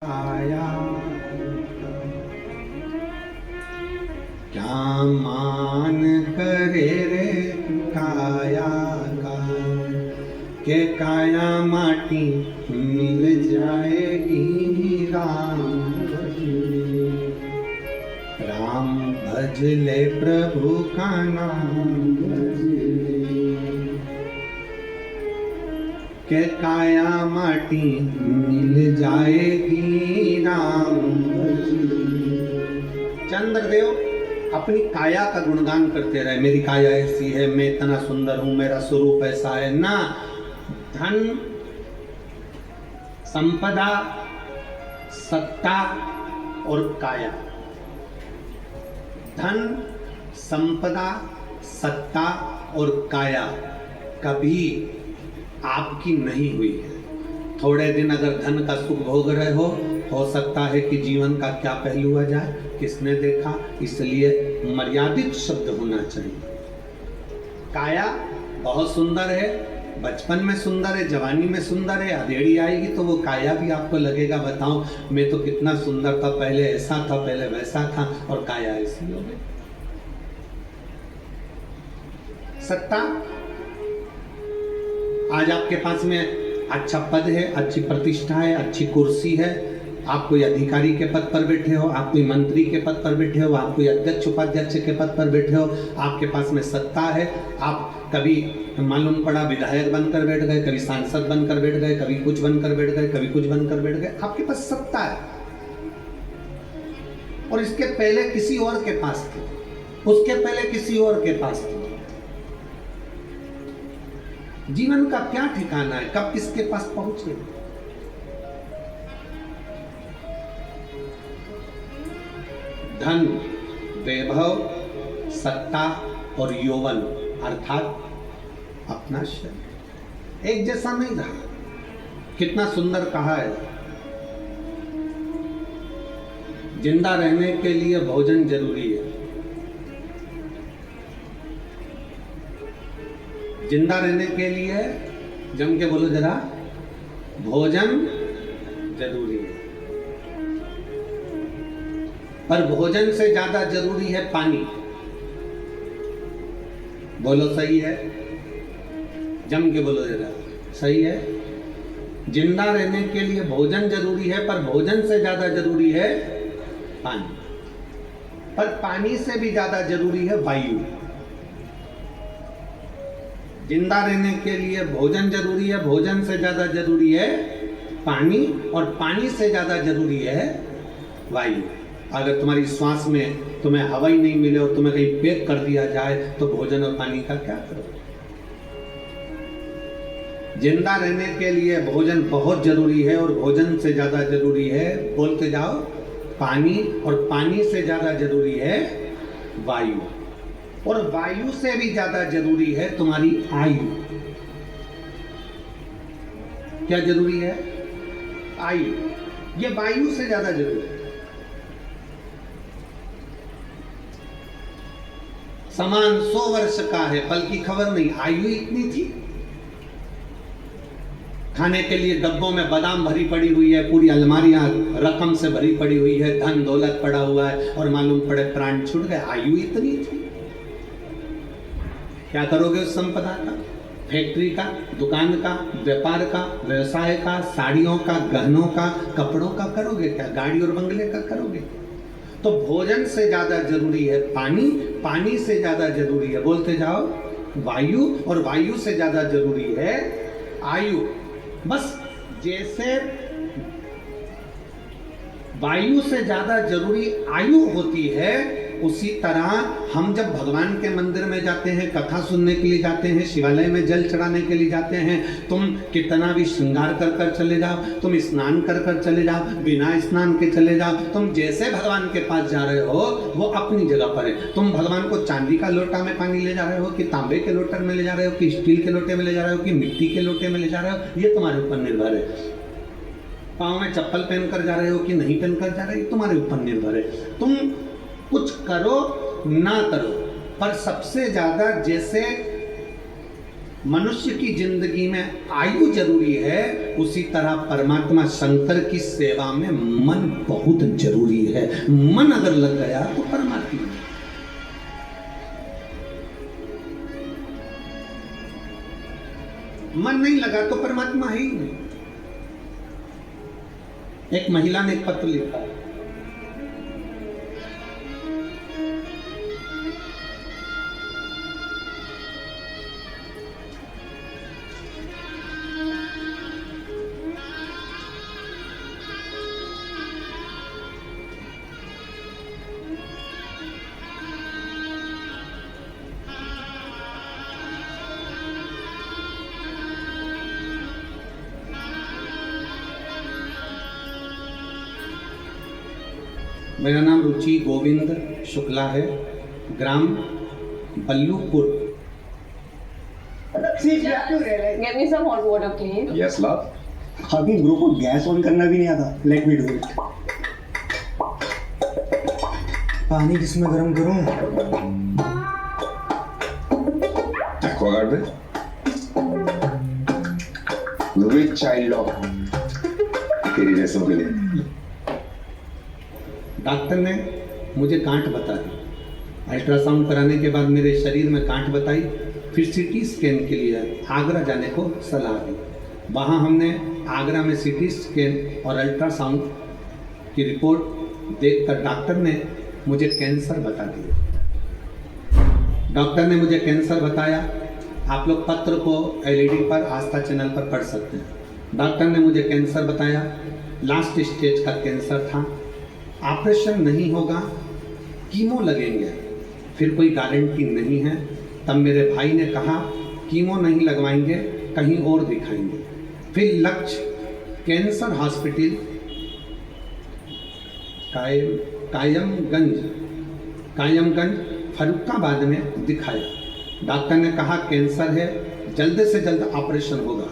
आया क्या मान करे रे काया का, के काया माटी मिल जाएगी राम राम भज ले प्रभु का नाम भज ले, के काया माटी मिल जाएगी राम भज ले। चंद्रदेव अपनी काया का गुणगान करते रहे, मेरी काया ऐसी है, मैं इतना सुंदर हूं, मेरा स्वरूप ऐसा है ना। धन संपदा सत्ता और काया, धन संपदा सत्ता और काया कभी आपकी नहीं हुई है। थोड़े दिन अगर धन का सुख भोग रहे हो सकता है कि जीवन का क्या पहलू आ जाए, किसने देखा, इसलिए मर्यादित शब्द होना चाहिए। काया बहुत सुंदर है, बचपन में सुंदर है, जवानी में सुंदर है, अधेड़ी आएगी तो वो काया भी आपको लगेगा, बताओ मैं तो कितना सुंदर था, पहले ऐसा था, पहले वैसा था, और काया ऐसी हो गई। सत्ता, आज आपके पास में अच्छा पद है, अच्छी प्रतिष्ठा है, अच्छी कुर्सी है, आप कोई अधिकारी के पद पर बैठे हो, आप कोई मंत्री के पद पर बैठे हो, आप कोई अध्यक्ष उपाध्यक्ष के पद पर बैठे हो, आपके पास में सत्ता है, आप कभी मालूम पड़ा विधायक बनकर बैठ गए, कभी सांसद बनकर बैठ गए, कभी कुछ बनकर बैठ गए, कभी कुछ बनकर बैठ गए, आपके पास सत्ता है। और इसके पहले किसी और के पास थी, उसके पहले किसी और के पास थी। जीवन का क्या ठिकाना है, कब किसके पास पहुंचे। धन, वैभव, सत्ता और यौवन अर्थात अपना शरीर एक जैसा नहीं रहा। कितना सुंदर कहा है, जिंदा रहने के लिए भोजन जरूरी है, जिंदा रहने के लिए जम के बोलो जरा, भोजन जरूरी है, पर भोजन से ज्यादा जरूरी है पानी। बोलो सही है, जम के बोलो जरा, सही है। जिंदा रहने के लिए भोजन जरूरी है, पर भोजन से ज्यादा जरूरी है पानी, पर पानी से भी ज्यादा जरूरी है वायु। जिंदा रहने के लिए भोजन जरूरी है, भोजन से ज्यादा जरूरी है पानी, और पानी से ज्यादा जरूरी है वायु। अगर तुम्हारी श्वास में तुम्हें हवा ही नहीं मिले और तुम्हें कहीं पैक कर दिया जाए तो भोजन और पानी का क्या करोगे। जिंदा रहने के लिए भोजन बहुत जरूरी है, और भोजन से ज्यादा जरूरी है, बोलते जाओ, पानी, और पानी से ज्यादा जरूरी है वायु, और वायु से भी ज्यादा जरूरी है तुम्हारी आयु। क्या जरूरी है? आयु। ये वायु से ज्यादा जरूरी है। समान 100 वर्ष का है, बल्कि खबर नहीं, आयु इतनी थी। खाने के लिए डब्बों में बादाम भरी पड़ी हुई है, पूरी अलमारियां रकम से भरी पड़ी हुई है, धन दौलत पड़ा हुआ है, और मालूम पड़े प्राण छूट गए, आयु इतनी थी। क्या करोगे उस संपदा का? फैक्ट्री का, दुकान का, व्यापार का, व्यवसाय का, साड़ियों का, गहनों का, कपड़ों का करोगे क्या? गाड़ी और बंगले का करोगे? तो भोजन से ज्यादा जरूरी है पानी, पानी से ज्यादा जरूरी है, बोलते जाओ, वायु, और वायु से ज्यादा जरूरी है आयु। बस जैसे वायु से ज्यादा जरूरी आयु होती है, उसी तरह हम जब भगवान के मंदिर में जाते हैं, कथा सुनने के लिए जाते हैं, शिवालय में जल चढ़ाने के लिए जाते हैं, तुम कितना भी श्रृंगार कर कर चले जाओ, तुम स्नान कर कर चले जाओ, बिना स्नान के चले जाओ, तुम जैसे भगवान के पास जा रहे हो वो अपनी जगह पर है। तुम भगवान को चांदी का लोटा में पानी ले जा रहे हो, कि तांबे के लोटे में ले जा रहे हो, कि स्टील के लोटे में ले जा रहे हो, कि मिट्टी के लोटे में ले जा रहे हो, ये तुम्हारे ऊपर निर्भर है। पाँव में चप्पल पहनकर जा रहे हो कि नहीं पहनकर जा रहे हो, तुम्हारे ऊपर निर्भर है। तुम कुछ करो ना करो, पर सबसे ज्यादा जैसे मनुष्य की जिंदगी में आयु जरूरी है, उसी तरह परमात्मा शंकर की सेवा में मन बहुत जरूरी है। मन अगर लग गया तो परमात्मा, मन नहीं लगा तो परमात्मा है ही नहीं। एक महिला ने एक पत्र लिखा, मेरा नाम रुचि गोविंद शुक्ला है, ग्राम Ballupur. Get me some hot water, please. Yes, love. अभी ब्रो को गैस ऑन करना भी नहीं आता। Let me do it. पानी किसमें गरम करूं? एक्वागार्ड में विद चाइल्ड लॉक तेरी जैसों के लिए। डॉक्टर ने मुझे गांठ बता दी, अल्ट्रासाउंड कराने के बाद मेरे शरीर में गांठ बताई, फिर सीटी स्कैन के लिए आगरा जाने को सलाह दी। वहाँ हमने आगरा में सीटी स्कैन और अल्ट्रासाउंड की रिपोर्ट देखकर डॉक्टर ने मुझे कैंसर बता दिया। डॉक्टर ने मुझे कैंसर बताया। आप लोग पत्र को एलईडी पर आस्था चैनल पर पढ़ सकते हैं। डॉक्टर ने मुझे कैंसर बताया, लास्ट स्टेज का कैंसर था, ऑपरेशन नहीं होगा, कीमो लगेंगे, फिर कोई गारंटी नहीं है। तब मेरे भाई ने कहा कीमो नहीं लगवाएंगे, कहीं और दिखाएंगे। फिर लक्ष्य कैंसर हॉस्पिटल कायमगंज फर्रुखाबाद में दिखाया। डॉक्टर ने कहा कैंसर है, जल्द से जल्द ऑपरेशन होगा।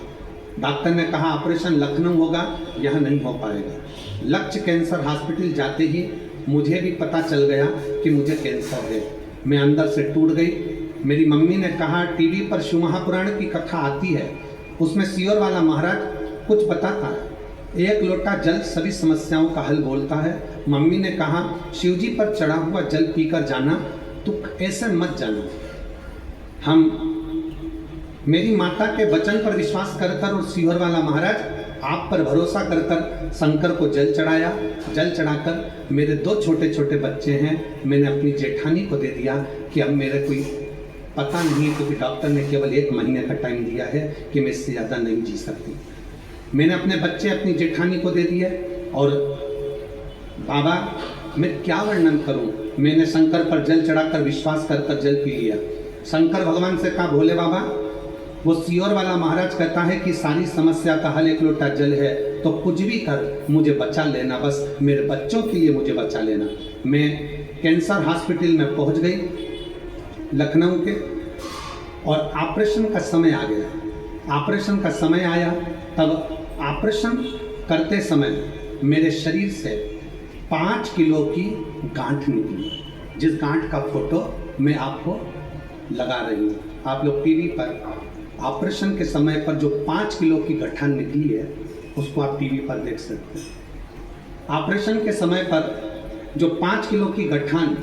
डॉक्टर ने कहा ऑपरेशन लखनऊ होगा, यह नहीं हो पाएगा। लक्ष्य कैंसर हॉस्पिटल जाते ही मुझे भी पता चल गया कि मुझे कैंसर है। मैं अंदर से टूट गई। मेरी मम्मी ने कहा टीवी पर शिव महापुराण की कथा आती है, उसमें सियोर वाला महाराज कुछ बताता है, एक लोटा जल सभी समस्याओं का हल बोलता है। मम्मी ने कहा शिव जी पर चढ़ा हुआ जल पीकर जाना, तो ऐसे मत जाना। हम मेरी माता के वचन पर विश्वास कर कर और सियोर वाला महाराज आप पर भरोसा कर कर शंकर को जल चढ़ाया। जल चढ़ाकर मेरे 2 छोटे छोटे बच्चे हैं, मैंने अपनी जेठानी को दे दिया कि अब मेरे कोई पता नहीं है, क्योंकि डॉक्टर ने केवल 1 महीने का टाइम दिया है कि मैं इससे ज़्यादा नहीं जी सकती। मैंने अपने बच्चे अपनी जेठानी को दे दिए। और बाबा मैं क्या वर्णन करूं, मैंने शंकर पर जल चढ़ाकर विश्वास कर कर जल पी लिया। शंकर भगवान से कहा भोले बाबा, वो सियोर वाला महाराज कहता है कि सारी समस्या का हल 1 लोटा जल है, तो कुछ भी कर मुझे बचा लेना, बस मेरे बच्चों के लिए मुझे बचा लेना। मैं कैंसर हॉस्पिटल में पहुंच गई लखनऊ के, और ऑपरेशन का समय आ गया। ऑपरेशन का समय आया, तब ऑपरेशन करते समय मेरे शरीर से 5 किलो की गांठ निकली, जिस गांठ का फोटो मैं आपको लगा रही हूँ। आप लोग टीवी पर ऑपरेशन के समय पर जो 5 किलो की गठान निकली है, उसको आप टीवी पर देख सकते हैं। ऑपरेशन के समय पर जो 5 किलो की गठान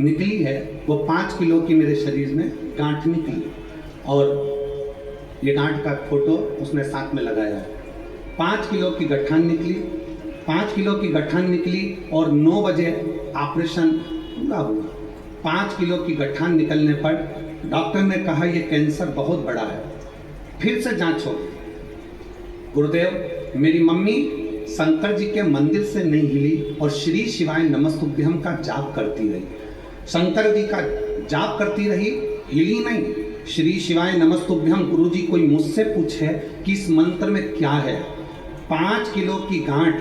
निकली है, वो 5 किलो की मेरे शरीर में गांठ निकली, और ये गांठ का फोटो उसने साथ में लगाया है। 5 किलो की गठान निकली, 5 किलो की गठान निकली, और 9 बजे ऑपरेशन पूरा हुआ। 5 किलो की गठान निकलने पर डॉक्टर ने कहा ये कैंसर बहुत बड़ा है, फिर से जांच होगी। गुरुदेव, मेरी मम्मी शंकर जी के मंदिर से नहीं हिली और श्री शिवाय नमस्तुभ्यम का जाप करती रही। शंकर जी का जाप करती रही, हिली नहीं। श्री शिवाय नमस्तुभ्यम, गुरु जी कोई मुझसे पूछे कि इस मंत्र में क्या है, 5 किलो की गांठ,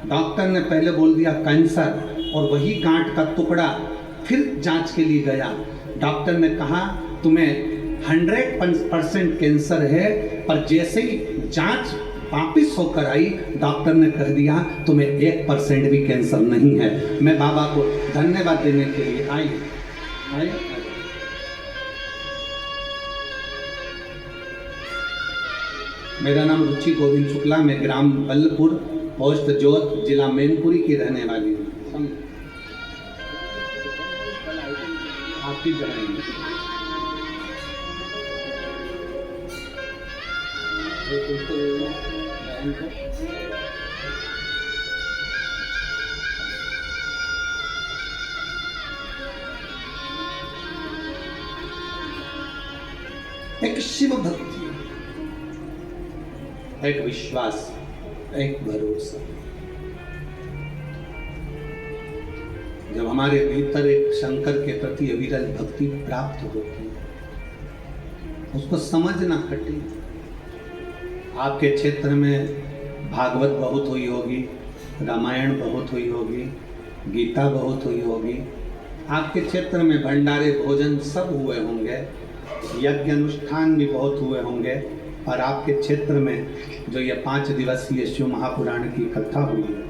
डॉक्टर ने पहले बोल दिया कैंसर, और वही गांठ का टुकड़ा फिर जांच के लिए गया। डॉक्टर ने कहा तुम्हें 100% कैंसर है, पर जैसे ही जांच वापिस होकर आई, डॉक्टर ने कह दिया तुम्हें 1% भी कैंसर नहीं है। मैं बाबा को धन्यवाद देने के लिए आई। मेरा नाम रुचि गोविंद शुक्ला, मैं ग्राम बल्लपुर, पोस्ट जोत, जिला मैनपुरी की रहने वाली हूँ। आपकी जगह एक शिव भक्ति, एक विश्वास, एक भरोसा। जब हमारे भीतर एक शंकर के प्रति अविरल भक्ति प्राप्त होती है, उसको समझना कठिन। आपके क्षेत्र में भागवत बहुत हुई होगी, रामायण बहुत हुई होगी, गीता बहुत हुई होगी, आपके क्षेत्र में भंडारे भोजन सब हुए होंगे, यज्ञ अनुष्ठान भी बहुत हुए होंगे, और आपके क्षेत्र में जो ये 5 दिवसीय शिव महापुराण की कथा हुई है,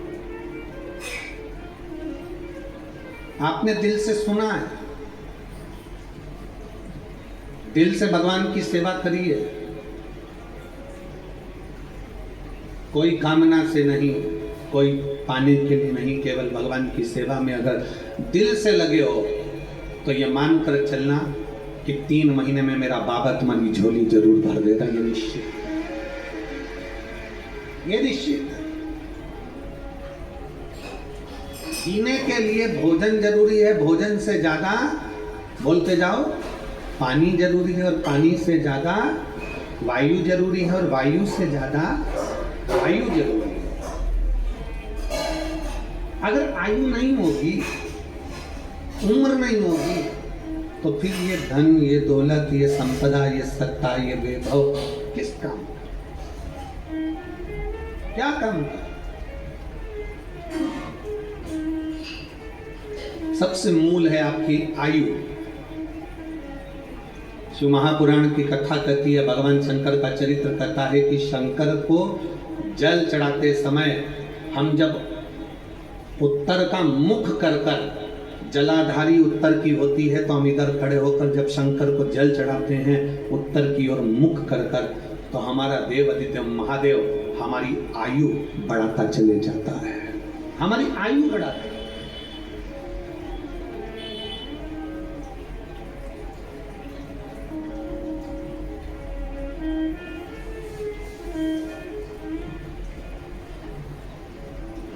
आपने दिल से सुना है, दिल से भगवान की सेवा करी है, कोई कामना से नहीं, कोई पाने के लिए नहीं, केवल भगवान की सेवा में अगर दिल से लगे हो तो ये मानकर चलना कि 3 महीने में मेरा बाबा तुम्हारी झोली जरूर भर देगा। ये निश्चित, ये निश्चित। जीने के लिए भोजन जरूरी है, भोजन से ज्यादा, बोलते जाओ, पानी जरूरी है, और पानी से ज्यादा वायु जरूरी है, और वायु से ज्यादा आयु जरूरी है। अगर आयु नहीं होगी, उम्र नहीं होगी, तो फिर ये धन, ये दौलत, ये संपदा, ये सत्ता, ये वैभव किस काम का? क्या काम का? सबसे मूल है आपकी आयु। शिव महापुराण की कथा कहती है, भगवान शंकर का चरित्र कहता है कि शंकर को जल चढ़ाते समय हम जब उत्तर का मुख कर कर, जलाधारी उत्तर की होती है, तो हम इधर खड़े होकर जब शंकर को जल चढ़ाते हैं उत्तर की ओर मुख कर कर, तो हमारा देव आदित्य महादेव हमारी आयु बढ़ाता चले जाता है, हमारी आयु बढ़ाता है।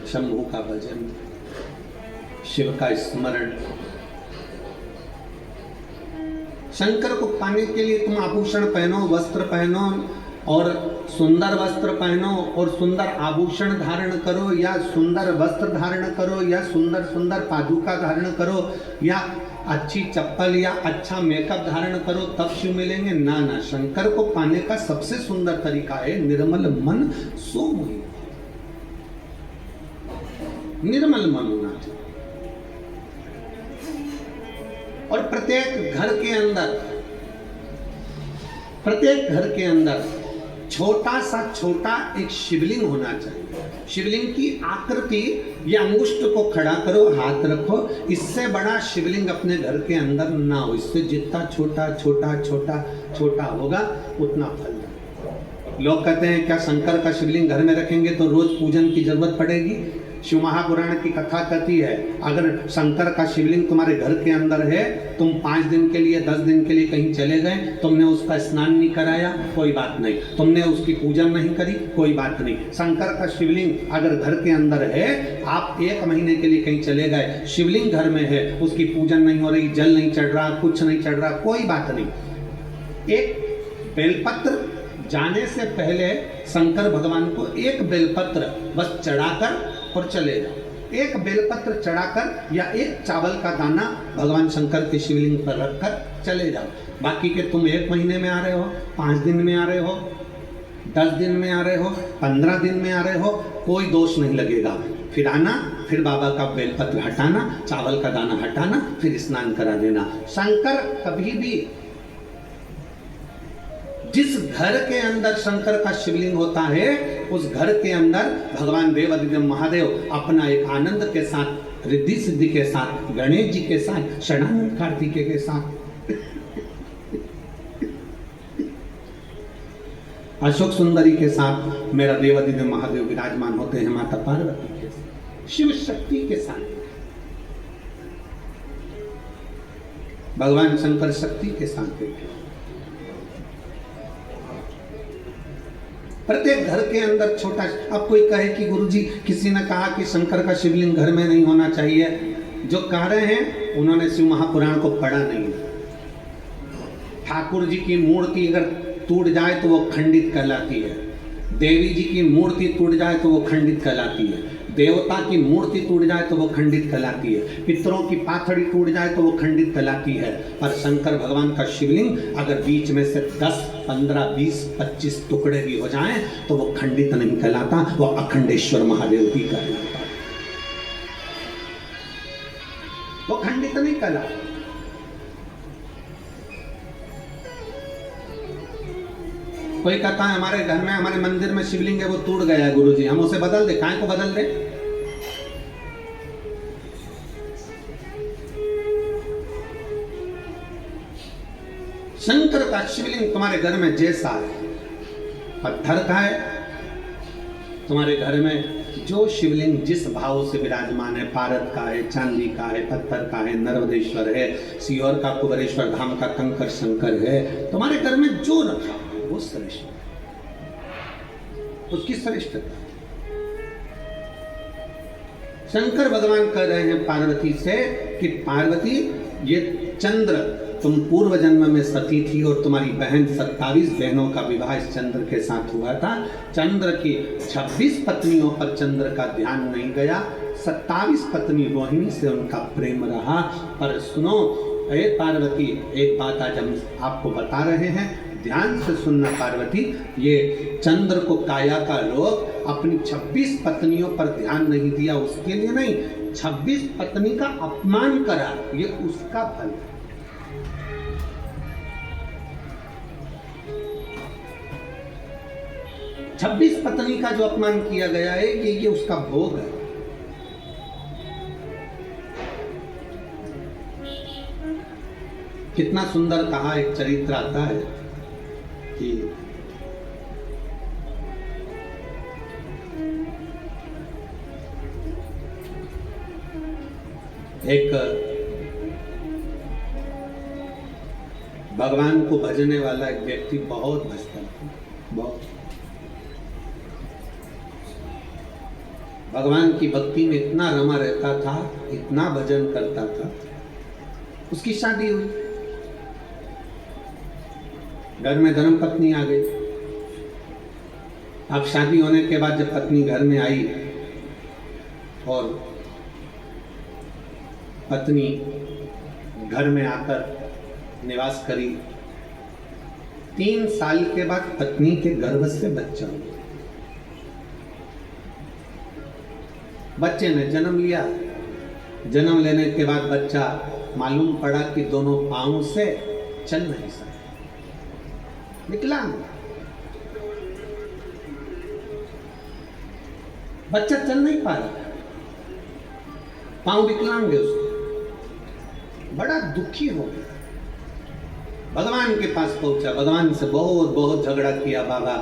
शंभू का भजन, शिव का स्मरण। शंकर को पाने के लिए तुम आभूषण पहनो, वस्त्र पहनो, और सुंदर वस्त्र पहनो, और सुंदर आभूषण धारण करो, या सुंदर वस्त्र धारण करो, या सुंदर सुंदर पादुका धारण करो, या अच्छी चप्पल या अच्छा मेकअप धारण करो, तब शिव मिलेंगे? ना ना, शंकर को पाने का सबसे सुंदर तरीका है निर्मल मन सो मोहि। निर्मल मन होना चाहिए। और प्रत्येक घर के अंदर छोटा सा छोटा एक शिवलिंग होना चाहिए। शिवलिंग की आकृति, ये अंगुष्ठ को खड़ा करो, हाथ रखो, इससे बड़ा शिवलिंग अपने घर के अंदर ना हो। इससे जितना छोटा छोटा छोटा छोटा होगा उतना फल। लोग कहते हैं क्या शंकर का शिवलिंग घर में रखेंगे तो रोज पूजन की जरूरत पड़ेगी? शिव महापुराण की कथा कहती है, अगर शंकर का शिवलिंग तुम्हारे घर के अंदर है, तुम 5 दिन के लिए 10 दिन के लिए कहीं चले गए, तुमने उसका स्नान नहीं कराया, कोई बात नहीं, तुमने उसकी पूजन नहीं करी, कोई बात नहीं। शंकर का शिवलिंग अगर घर के अंदर है, आप 1 महीने के लिए कहीं चले गए, शिवलिंग घर में है, उसकी पूजन नहीं हो रही, जल नहीं चढ़ रहा, कुछ नहीं चढ़ रहा, कोई बात नहीं। एक बेलपत्र जाने से पहले शंकर भगवान को एक बेलपत्र बस चढ़ाकर और चले जाओ। एक बेलपत्र चढ़ाकर या एक चावल का दाना भगवान शंकर के शिवलिंग पर रखकर चले जाओ। बाकी के तुम 1 महीने में आ रहे हो, 5 दिन में आ रहे हो, 10 दिन में आ रहे हो, 15 दिन में आ रहे हो, कोई दोष नहीं लगेगा। फिर आना, फिर बाबा का बेलपत्र हटाना, चावल का दाना हटाना, फिर स्नान करा देना। शंकर कभी भी, जिस घर के अंदर शंकर का शिवलिंग होता है, उस घर के अंदर भगवान देवादिदेव महादेव अपना एक आनंद के साथ, रिद्धि सिद्धि के साथ, गणेश जी के साथ, षडानंद कार्तिकेय के साथ अशोक सुंदरी के साथ मेरा देवादिदेव महादेव विराजमान होते हैं, माता पार्वती के साथ, शिव शक्ति के साथ, भगवान शंकर शक्ति के साथ हैं। प्रत्येक घर के अंदर छोटा, अब कोई कहे कि गुरुजी किसी ने कहा कि शंकर का शिवलिंग घर में नहीं होना चाहिए, जो कह रहे हैं उन्होंने शिव महापुराण को पढ़ा नहीं। ठाकुर जी की मूर्ति अगर टूट जाए तो वो खंडित कहलाती है, देवी जी की मूर्ति टूट जाए तो वो खंडित कहलाती है, देवता की मूर्ति टूट जाए तो वो खंडित कहलाती है, पितरों की पाथड़ी टूट जाए तो वो खंडित कहलाती है। पर शंकर भगवान का शिवलिंग अगर बीच में से 10, 15, 20, 25 टुकड़े भी हो जाएं तो वो खंडित नहीं कहलाता, वो अखंडेश्वर महादेव ही कहलाता, वो खंडित नहीं कहलाता। कोई कहता है हमारे घर में, हमारे मंदिर में शिवलिंग है वो टूट गया है गुरुजी, हम उसे बदल दे, काहे को बदल दे? शंकर का शिवलिंग तुम्हारे घर में जैसा है, पत्थर का है, तुम्हारे घर में जो शिवलिंग जिस भाव से विराजमान है, पारद का है, चांदी का है, पत्थर का है, नर्मदेश्वर है, सीहोर का कुबेरेश्वर धाम का कंकर शंकर है, तुम्हारे घर में जो रखा वो श्रेष्ठ, उसकी श्रेष्ठता। शंकर भगवान कह रहे हैं पार्वती से कि पार्वती, ये चंद्र, तुम पूर्व जन्म में सती थी और तुम्हारी बहन 27 बहनों का विवाह इस चंद्र के साथ हुआ था। चंद्र की 26 पत्नियों पर चंद्र का ध्यान नहीं गया, 27 पत्नी रोहिणी से उनका प्रेम रहा। पर सुनो हे पार्वती, एक बात आज हम आपको बता रहे हैं, ध्यान से सुनना पार्वती, ये चंद्र को काया का रोग अपनी 26 पत्नियों पर ध्यान नहीं दिया उसके लिए नहीं, 26 पत्नी का अपमान करा, ये उसका फल है। छब्बीस पत्नी का जो अपमान किया गया है ये उसका भोग है। कितना सुंदर कहा, एक चरित्र आता है कि एक भगवान को भजने वाला एक व्यक्ति बहुत भजता था, बहुत भगवान की भक्ति में इतना रमा रहता था, इतना भजन करता था। उसकी शादी हुई, घर में धर्म पत्नी आ गई। अब शादी होने के बाद जब पत्नी घर में आई और पत्नी घर में आकर निवास करी, 3 साल के बाद पत्नी के गर्भ से बच्चा हुआ। बच्चे ने जन्म लिया, जन्म लेने के बाद बच्चा मालूम पड़ा कि दोनों पांव से चल नहीं सकता, विकलांग। बच्चा चल नहीं पा रहा, पांव विकलांग है उसके। बड़ा दुखी हो गया, भगवान के पास पहुंचा, भगवान से बहुत बहुत झगड़ा किया, बाबा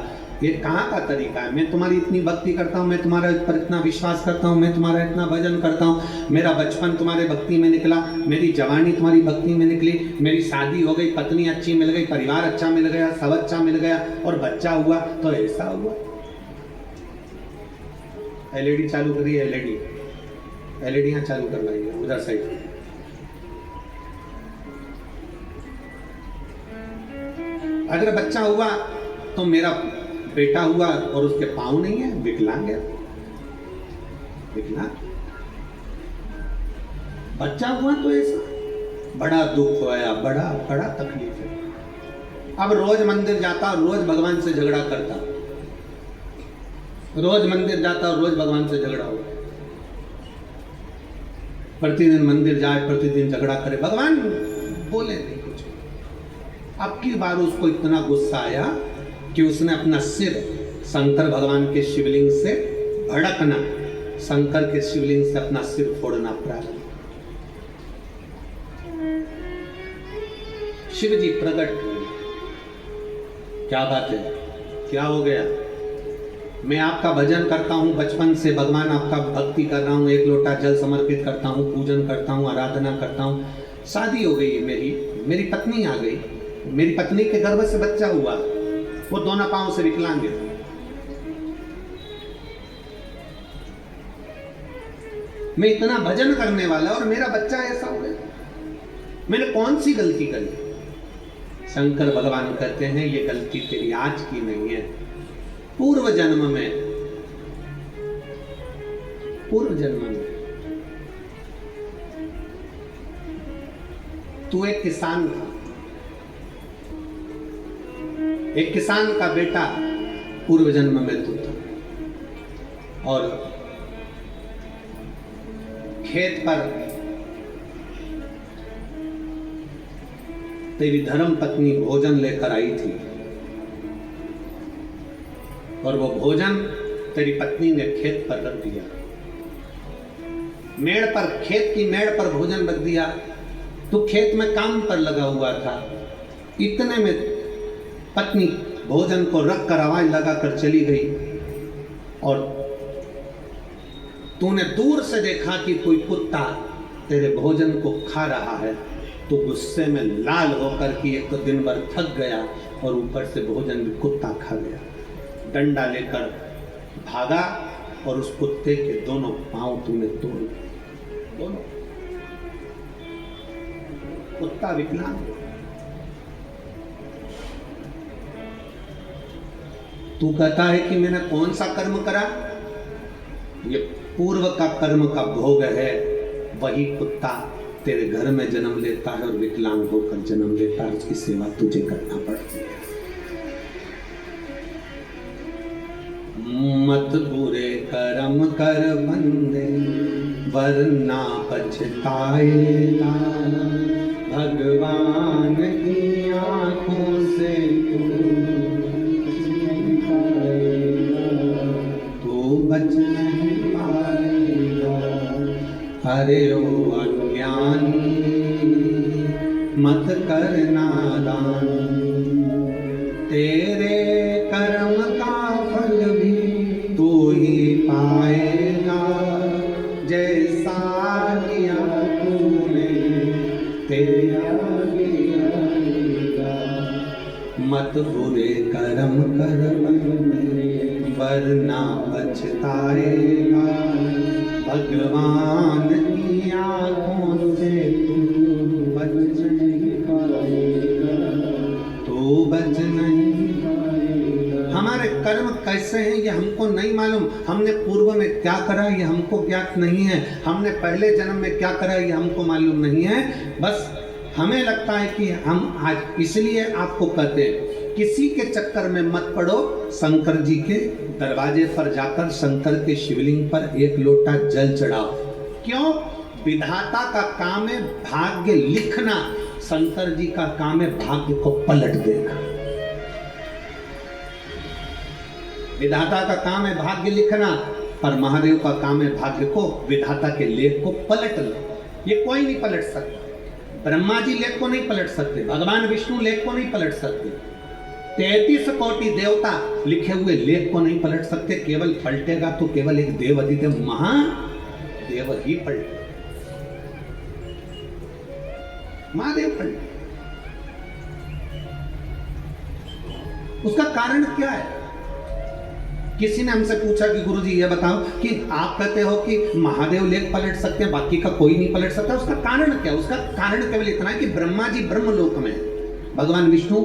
ये कहाँ का तरीका है, मैं तुम्हारी इतनी भक्ति करता हूँ, मैं तुम्हारे पर इतना विश्वास करता हूँ, मैं तुम्हारा इतना भजन करता हूँ, मेरा बचपन तुम्हारे भक्ति में निकला, मेरी जवानी तुम्हारी भक्ति में निकली, मेरी शादी हो गई, पत्नी अच्छी मिल गई, परिवार अच्छा मिल गया, सब अच्छा मिल गया और बच्चा हुआ तो ऐसा हुआ। एलईडी चालू करिए, एलईडी चालू करवाइए उधर साइड। अगर बच्चा हुआ तो मेरा बेटा हुआ और उसके पांव नहीं है, विकलांग है, विकलांग। बच्चा हुआ तो ऐसा, बड़ा दुख होया, बड़ा बड़ा तकलीफ है। अब रोज मंदिर जाता और रोज भगवान से झगड़ा करता, रोज मंदिर जाता और रोज भगवान से झगड़ा हो, प्रतिदिन मंदिर जाए, प्रतिदिन झगड़ा करे, भगवान बोले नहीं कुछ। अब की बार उसको इतना गुस्सा आया कि उसने अपना सिर शंकर भगवान के शिवलिंग से भड़कना, शंकर के शिवलिंग से अपना सिर फोड़ना प्रारंभ। शिव जी प्रकट हुए, क्या बात है, क्या हो गया? मैं आपका भजन करता हूँ बचपन से, भगवान आपका भक्ति कर रहा हूँ, एक लोटा जल समर्पित करता हूँ, पूजन करता हूँ, आराधना करता हूँ। शादी हो गई मेरी पत्नी आ गई, मेरी पत्नी के गर्भ से बच्चा हुआ, वो दोनों पांव से विकलांग है। मैं इतना भजन करने वाला और मेरा बच्चा ऐसा हो गया, मैंने कौन सी गलती करी? शंकर भगवान कहते हैं ये गलती तेरी आज की नहीं है, पूर्व जन्म में तू एक किसान था, एक किसान का बेटा पूर्व जन्म में तू था, और खेत पर तेरी धर्म पत्नी भोजन लेकर आई थी, और वो भोजन तेरी पत्नी ने खेत पर रख दिया, मेड़ पर, खेत की मेड़ पर भोजन रख दिया। तू खेत में काम पर लगा हुआ था, इतने में पत्नी भोजन को रख कर आवाज लगाकर चली गई, और तूने दूर से देखा कि कोई कुत्ता तेरे भोजन को खा रहा है, तो गुस्से में लाल होकर कि एक तो दिन भर थक गया और ऊपर से भोजन भी कुत्ता खा गया, डंडा लेकर भागा और उस कुत्ते के दोनों पांव तूने तोड़ दिए, दोनों। कुत्ता विकलांग। तू कहता है कि मैंने कौन सा कर्म करा? ये पूर्व का कर्म का भोग है। वही कुत्ता तेरे घर में जन्म लेता है और विकलांग होकर जन्म लेता है, उसकी सेवा तुझे करना पड़ती है। मत बुरे कर्म कर बंदे, वरना पछताएगा, भगवान की आंखों से तू बच नहीं पाएगा। अरे ओ अज्ञानी मत कर नादान, तेरे कर्म का फल भी तू ही पाएगा, जैसा किया तूने तेरे आगे आएगा। मत बुरे कर्म कर वरना पछताएगा, भगवान की आंखों से तू बच नहीं पाएगा, तू बच नहीं पाएगा। हमारे कर्म कैसे हैं ये हमको नहीं मालूम, हमने पूर्व में क्या करा ये हमको ज्ञात नहीं है, हमने पहले जन्म में क्या करा ये हमको मालूम नहीं है। बस हमें लगता है कि हम आज, इसलिए आपको कहते हैं किसी के चक्कर में मत पड़ो, शंकर जी के दरवाजे पर जाकर शंकर के शिवलिंग पर एक लोटा जल चढ़ाओ। क्यों? विधाता का काम है भाग्य लिखना, शंकर जी का काम है भाग्य को पलट देना। विधाता का काम है भाग्य लिखना, पर महादेव का काम है भाग्य को, विधाता के लेख को पलटना। ये कोई नहीं पलट सकता। ब्रह्मा जी लेख को नहीं पलट सकते, भगवान विष्णु लेख को नहीं पलट सकते, 33 कोटि देवता लिखे हुए लेख को नहीं पलट सकते। केवल पलटेगा तो केवल एक देव अधिदेव महादेव ही पलटे, महादेव पलटे। उसका कारण क्या है? किसी ने हमसे पूछा कि गुरुजी ये बताओ कि आप कहते हो कि महादेव लेख पलट सकते हैं, बाकी का कोई नहीं पलट सकता, उसका कारण क्या? उसका कारण केवल इतना है कि ब्रह्मा जी ब्रह्मलोक में, भगवान विष्णु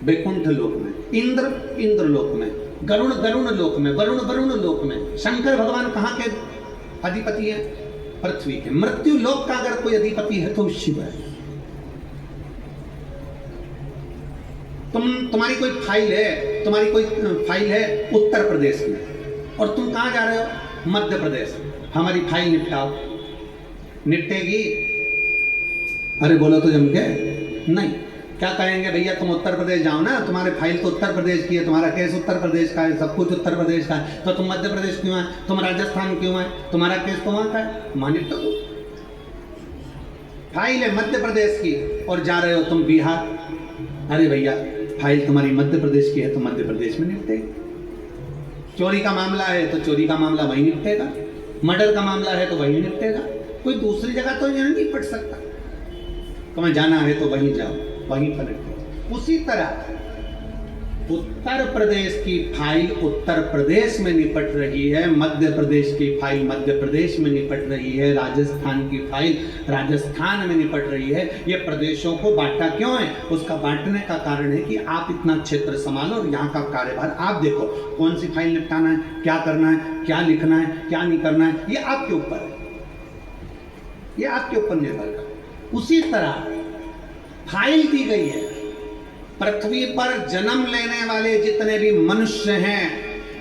वैकुंठ लोक में, इंद्र इंद्र लोक में, गरुण गरुण लोक में, वरुण वरुण लोक में, शंकर भगवान कहाँ के अधिपति है? पृथ्वी के। मृत्यु लोक का अगर कोई अधिपति है तो शिव है। तुम्हारी कोई फाइल है उत्तर प्रदेश की, और तुम कहाँ जा रहे हो? मध्य प्रदेश। हमारी फाइल निपटाओ। निपटेगी? अरे बोलो तो जम के नहीं। क्या कहेंगे? भैया तुम उत्तर प्रदेश जाओ ना, तुम्हारे फाइल तो उत्तर प्रदेश की है, तुम्हारा केस उत्तर प्रदेश का है, सब कुछ उत्तर प्रदेश का है, तो तुम मध्य प्रदेश क्यों आए? तुम राजस्थान क्यों आए? तुम्हारा केस तो वहां का है, मानिए तो फाइल है मध्य प्रदेश की और जा रहे हो तुम बिहार। अरे भैया फाइल तुम्हारी मध्य प्रदेश की है तो मध्य प्रदेश में निपटेगी, चोरी का मामला है तो चोरी का मामला वहीं निपटेगा, मर्डर का मामला है तो वहीं निपटेगा, कोई दूसरी जगह तो यहाँ नहीं निपट सकता। तुम्हें जाना है तो वहीं जाओ, वहीं पर निपटो। उसी तरह उत्तर प्रदेश की फाइल उत्तर प्रदेश में निपट रही है, मध्य प्रदेश की फाइल मध्य प्रदेश में निपट रही है, राजस्थान की फाइल राजस्थान में निपट रही है। ये प्रदेशों को बांटा क्यों है? उसका बांटने का कारण है कि आप इतना क्षेत्र संभालो और यहाँ का कार्यभार आप देखो, कौन सी फाइल निपटाना है, क्या करना है, क्या लिखना है, क्या नहीं करना है, ये आपके ऊपर है, ये आपके ऊपर निर्भर करता। उसी तरह फाइल दी गई है, पृथ्वी पर जन्म लेने वाले जितने भी मनुष्य हैं,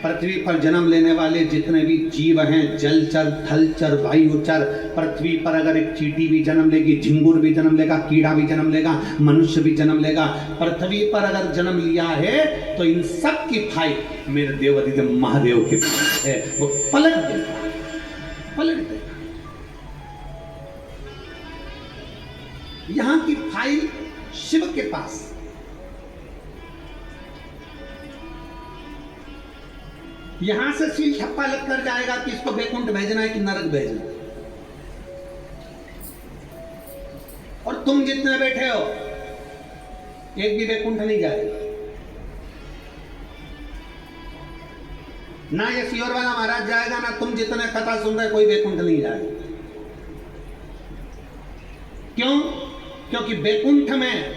पृथ्वी पर जन्म लेने वाले जितने भी जीव हैं, जलचर, थलचर, वायुचर, पृथ्वी पर अगर एक चींटी भी जन्म लेगी, झिंगुर भी जन्म लेगा, कीड़ा भी जन्म लेगा, मनुष्य भी जन्म लेगा, पृथ्वी पर अगर जन्म लिया है तो इन सब की फाइल मेरे देवाधिदेव महादेव के पास है, वो पलट देगा, पलट देगा। यहां की फाइल शिव के पास, यहां से सील छप्पा लग कर जाएगा कि इसको बैकुंठ भेजना है कि नरक भेजना है। और तुम जितने बैठे हो एक भी बैकुंठ नहीं जाएगा। ना ये सियोर वाला महाराज जाएगा, ना तुम जितने कथा सुन रहे कोई बैकुंठ नहीं जाएगा। क्यों? क्योंकि बैकुंठ में,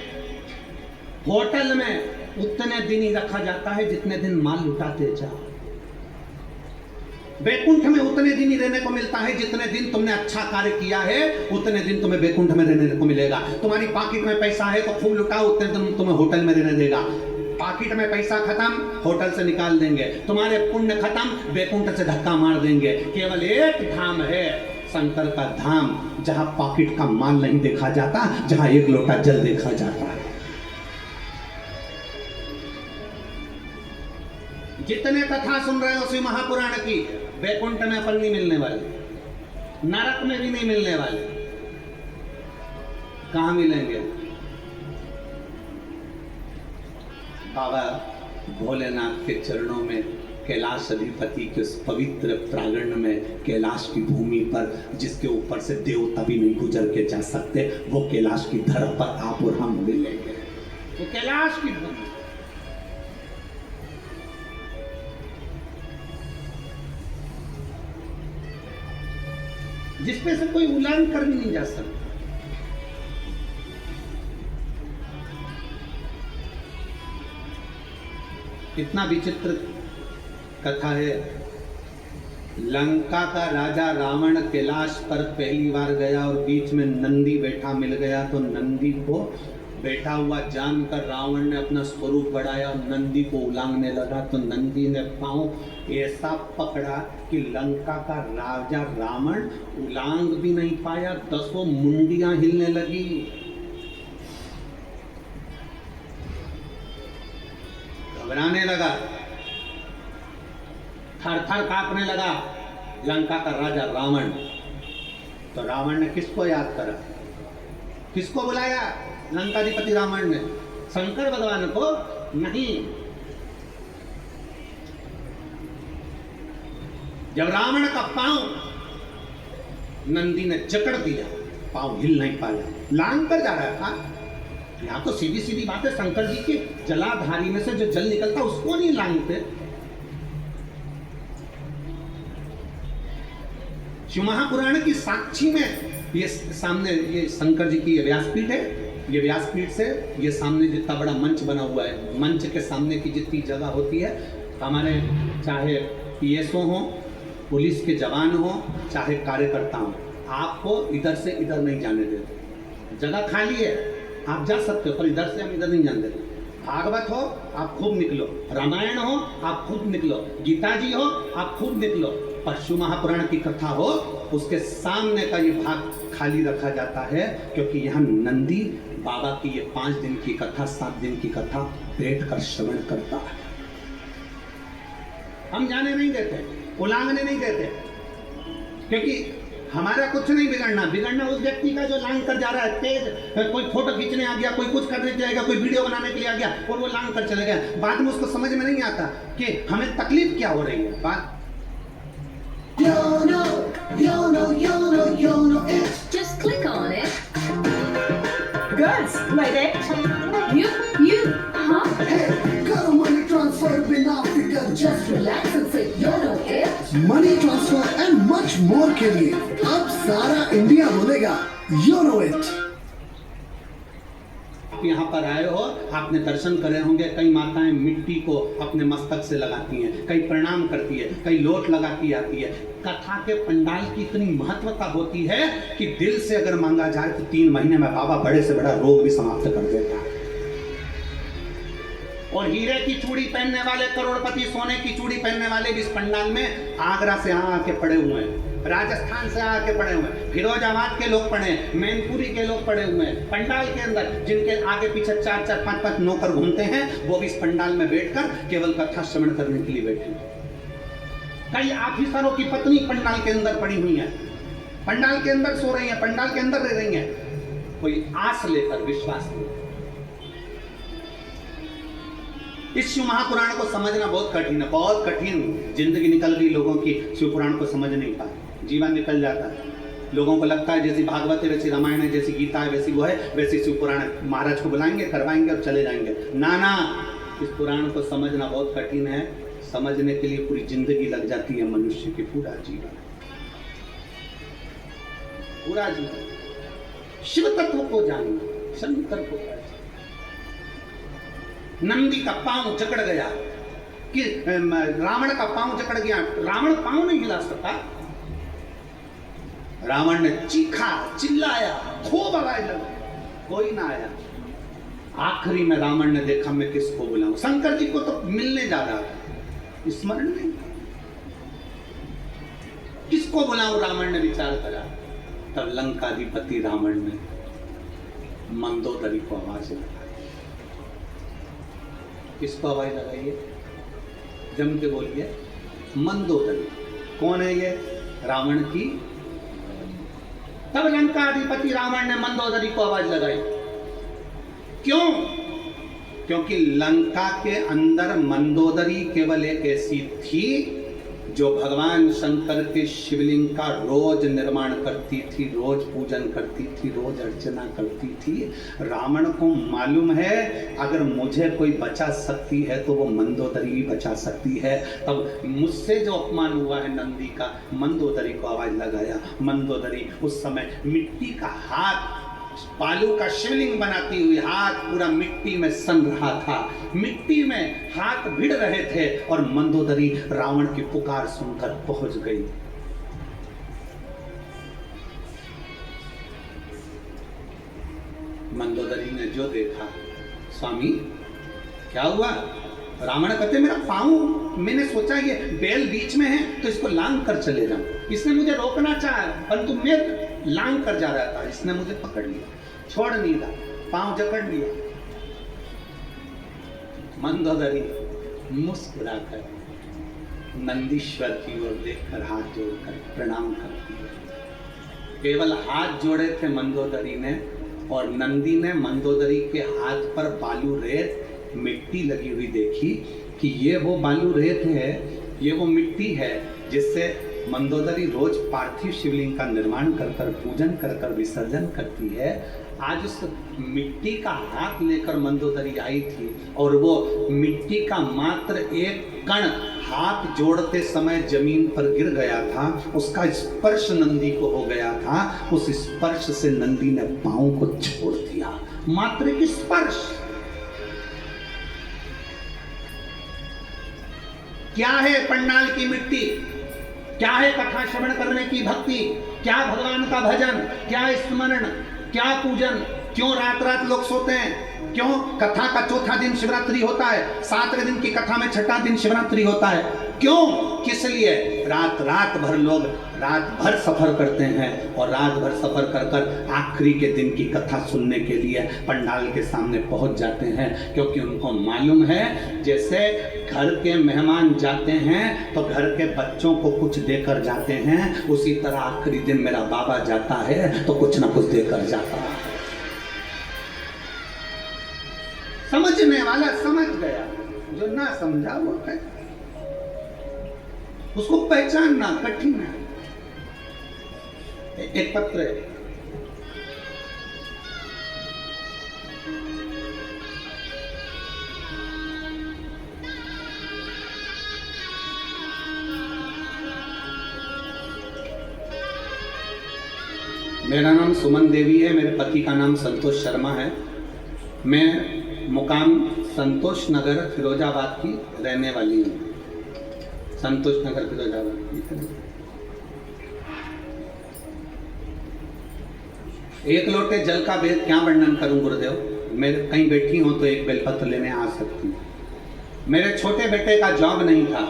होटल में उतने दिन ही रखा जाता है जितने दिन माल लुटाते जाओ। बैकुंठ में उतने दिन ही रहने को मिलता है जितने दिन तुमने अच्छा कार्य किया है, उतने दिन तुम्हें बैकुंठ में रहने को मिलेगा। तुम्हारी पॉकेट में पैसा है तो खूब लुटाओ, उतने दिन तुम्हें होटल में रहने देगा। पॉकेट में पैसा खत्म, होटल से निकाल देंगे, तुम्हारे पुण्य खत्म, बैकुंठ से धक्का मार देंगे। केवल एक धाम है, शंकर का धाम, जहां पॉकेट का माल नहीं देखा जाता, जहां एक लोटा जल देखा जाता है। जितने कथा सुन रहे हो शिव महापुराण की, बैकुंठ में अपन नहीं मिलने वाले, नरक में भी नहीं मिलने वाले। कहां मिलेंगे? बाबा भोलेनाथ के चरणों में, कैलाश अधिपति के उस पवित्र प्रांगण में, कैलाश की भूमि पर, जिसके ऊपर से देवता भी नहीं गुजर के जा सकते, वो कैलाश की धरा पर आप और हम मिलेंगे। वो कैलाश की भूमि, जिसपे से कोई उलांघ कर भी नहीं जा सकता। इतना विचित्र कथा है। लंका का राजा रावण कैलाश पर पहली बार गया और बीच में नंदी बैठा मिल गया, तो नंदी को बैठा हुआ जानकर रावण ने अपना स्वरूप बढ़ाया और नंदी को उलांघने लगा। तो नंदी ने पांव ऐसा पकड़ा कि लंका का राजा रावण उलांघ भी नहीं पाया, 10 मुंडियां हिलने लगी। घबराने लगा, थर-थर कांपने लगा लंका का राजा रावण। तो रावण ने किसको याद करा, किसको बुलाया? लंकाधिपति रावण ने, शंकर भगवान को नहीं। जब रावण का पांव नंदी ने जकड़ दिया, पांव हिल नहीं पाया, लांग कर जा रहा था। यहां तो सीधी सीधी बात है, शंकर जी की जलाधारी में से जो जल निकलता उसको नहीं लांगते। शिव महापुराण की साक्षी में ये सामने, ये शंकर जी की व्यासपीठ है, ये व्यासपीठ से ये सामने जितना बड़ा मंच बना हुआ है, मंच के सामने की जितनी जगह होती है, हमारे चाहे पीएसओ हो, पुलिस के जवान हो, चाहे कार्यकर्ता हो, आपको इधर से इधर नहीं जाने देते। जगह खाली है, आप जा सकते हो, पर इधर से हम इधर नहीं जाने देते। भागवत हो आप खूब निकलो, रामायण हो आप खूब निकलो, गीता जी हो आप खूब निकलो, पर शिव महापुराण की कथा हो उसके सामने का ये भाग खाली रखा जाता है, क्योंकि यहाँ नंदी बाबा की ये 5 दिन की कथा, 7 दिन की कथा बैठ कर श्रवण करता है। हम जाने नहीं देते, उलांघने नहीं देते, क्योंकि हमारा कुछ नहीं बिगड़ना, बिगड़ना उस व्यक्ति का जो लांग कर जा रहा है तेज, कोई फोटो खींचने आ गया, कोई कुछ करने जाएगा, कोई वीडियो बनाने के लिए आ गया और वो लांग कर चले गया। बाद में उसको समझ में नहीं आता कि हमें तकलीफ क्या हो रही है। बात Just click on it. Girls, like that. You, huh? Hey, got a money transfer बिना फिकर, just relax and say YONO it. Money transfer and much more के लिए अब सारा इंडिया बोलेगा YONO it. आप यहाँ पर आए हो, आपने दर्शन करे होंगे, कई माताएं मिट्टी को अपने मस्तक से लगाती हैं, कई प्रणाम करती है, कई लोट लगाती आती है। कथा के पंडाल की इतनी महत्वता होती है कि दिल से अगर मांगा जाए तो 3 महीने में बाबा बड़े से बड़ा रोग भी समाप्त कर देता है। और हीरे की चूड़ी पहनने वाले करोड़पति, सोने की चूड़ी पहनने वाले भी इस पंडाल में आगरा से आके पड़े हुए हैं, राजस्थान से आके पड़े हुए हैं, फिरोजाबाद के लोग पड़े हैं, मैनपुरी के लोग पड़े हुए हैं पंडाल के अंदर, जिनके आगे पीछे 4-4, 5-5 नौकर घूमते हैं, वो भी इस पंडाल में बैठकर केवल कथा श्रवण करने के लिए बैठे हैं। कई ऑफिसरों की पत्नी पंडाल के अंदर पड़ी हुई है, पंडाल के अंदर सो रही है, पंडाल के अंदर रह रही है, कोई आस लेकर, विश्वास लेकर। इस शिव महापुराण को समझना बहुत कठिन है, बहुत कठिन। जिंदगी निकल गई लोगों की, शिव पुराण को समझ नहीं पाए, जीवन निकल जाता है। लोगों को लगता है जैसी भागवत है वैसी रामायण है, जैसी गीता है वैसी वो है, वैसी शिव पुराण है। महाराज को बुलाएंगे, करवाएंगे और चले जाएंगे। ना, इस पुराण को समझना बहुत कठिन है। समझने के लिए पूरी जिंदगी लग जाती है मनुष्य की, पूरा जीवन, पूरा जीवन शिव तत्व को जानना, शंकर को जानना। नंदी का पांव जकड़ गया कि रावण का पांव जकड़ गया, रावण पांव नहीं हिला सकता। रावण ने चीखा, चिल्लाया, खूब आवाज लगी, कोई ना आया। आखिरी में रावण ने देखा मैं किसको बुलाऊं, शंकर जी को तो मिलने जा रहा था, स्मरण नहीं, किसको बुलाऊं रावण ने विचार करा। तब लंकाधिपति रावण ने मंदोदरी को आवाज लगाई। किसको आवाज लगाइए, जम के बोलिए, मंदोदरी। कौन है ये? रावण की। तब लंकाधिपति रावण ने मंदोदरी को आवाज लगाई। क्यों? क्योंकि लंका के अंदर मंदोदरी केवल एक ऐसी थी जो भगवान शंकर के शिवलिंग का रोज निर्माण करती थी, रोज पूजन करती थी, रोज अर्चना करती थी। रावण को मालूम है अगर मुझे कोई बचा सकती है तो वो मंदोदरी भी बचा सकती है। तब मुझसे जो अपमान हुआ है नंदी का, मंदोदरी को आवाज लगाया। मंदोदरी उस समय मिट्टी का हाथ, बालू का शिवलिंग बनाती हुई हाथ पूरा मिट्टी में सन रहा था, मिट्टी में हाथ भिड़ रहे थे और मंदोदरी रावण की पुकार सुनकर पहुंच गई। मंदोदरी ने जो देखा, स्वामी क्या हुआ? रावण कहते मेरा पांव, मैंने सोचा ये बैल बीच में है तो इसको लांग कर चले जाऊं, इसने मुझे रोकना चाहा परंतु मैं लांग कर जा रहा था, इसने मुझे पकड़ लिया, छोड़ नहीं रहा, पांव जकड़ लिया। मंदोदरी मुस्कुराकर नंदीश्वर की ओर देखकर हाथ जोड़कर प्रणाम करती है। केवल हाथ जोड़े थे मंदोदरी ने और नंदी ने मंदोदरी के हाथ पर बालू रेत मिट्टी लगी हुई देखी कि ये वो बालू रेत है, ये वो मिट्टी है जिससे मंदोदरी रोज पार्थिव शिवलिंग का निर्माण कर कर पूजन कर कर विसर्जन करती है। आज उस मिट्टी का हाथ लेकर मंदोदरी आई थी और वो मिट्टी का मात्र एक कण हाथ जोड़ते समय जमीन पर गिर गया था, उसका स्पर्श नंदी को हो गया था। उस स्पर्श से नंदी ने पांव को छोड़ दिया, मात्र एक स्पर्श। क्या है पंडाल की मिट्टी, क्या है कथा श्रवण करने की भक्ति, क्या भगवान का भजन, क्या स्मरण, क्या पूजन, क्यों रात रात लोग सोते हैं, क्यों कथा का चौथा दिन शिवरात्रि होता है, 7वें दिन की कथा में छठा दिन शिवरात्रि होता है? क्यों, किस लिए? रात भर लोग रात भर सफर करते हैं और रात भर सफर कर कर आखिरी के दिन की कथा सुनने के लिए पंडाल के सामने पहुंच जाते हैं, क्योंकि उनको मालूम है जैसे घर के मेहमान जाते हैं तो घर के बच्चों को कुछ देकर जाते हैं, उसी तरह आखिरी दिन मेरा बाबा जाता है तो कुछ ना कुछ देकर जाता है। समझने वाला समझ गया, जो ना समझा वो है, उसको पहचानना कठिन है। एक पत्र है, मेरा नाम सुमन देवी है, मेरे पति का नाम संतोष शर्मा है। मैं मुकाम संतोष नगर फिरोजाबाद की रहने वाली हूँ। संतोष नगर फिरोजाबाद की। एक लोटे जल का भेद क्या वर्णन करूं गुरुदेव, मेरे कहीं बैठी हो तो एक बेलपत्र लेने आ सकती हूँ। मेरे छोटे बेटे का जॉब नहीं था,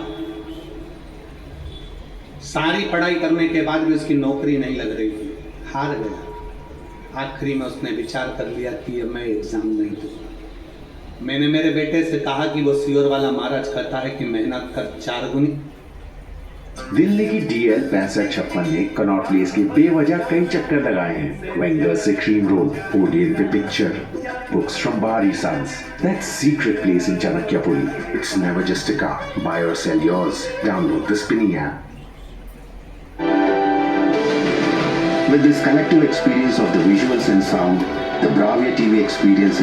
सारी पढ़ाई करने के बाद भी उसकी नौकरी नहीं लग रही थी, हार गया। आखिरी में उसने विचार कर लिया कि अब मैं एग्जाम नहीं दूंगा। मैंने मेरे बेटे से कहा कि वो सियोर वाला महाराज कहता है कि मेहनत कर 4 गुनी। दिल्ली की DL 6556 ने कनॉट प्लेस के बेवजह कई चक्कर लगाए हैं। वेंगर्स एक्सट्रीम रोड, ओडियन पे picture, books from Bari Sons, that secret place in Chanakyapuri. It's never just a car. Buy or sell yours. Download the Spinning app. With this collective experience of the visuals and sound, the Bravia TV experience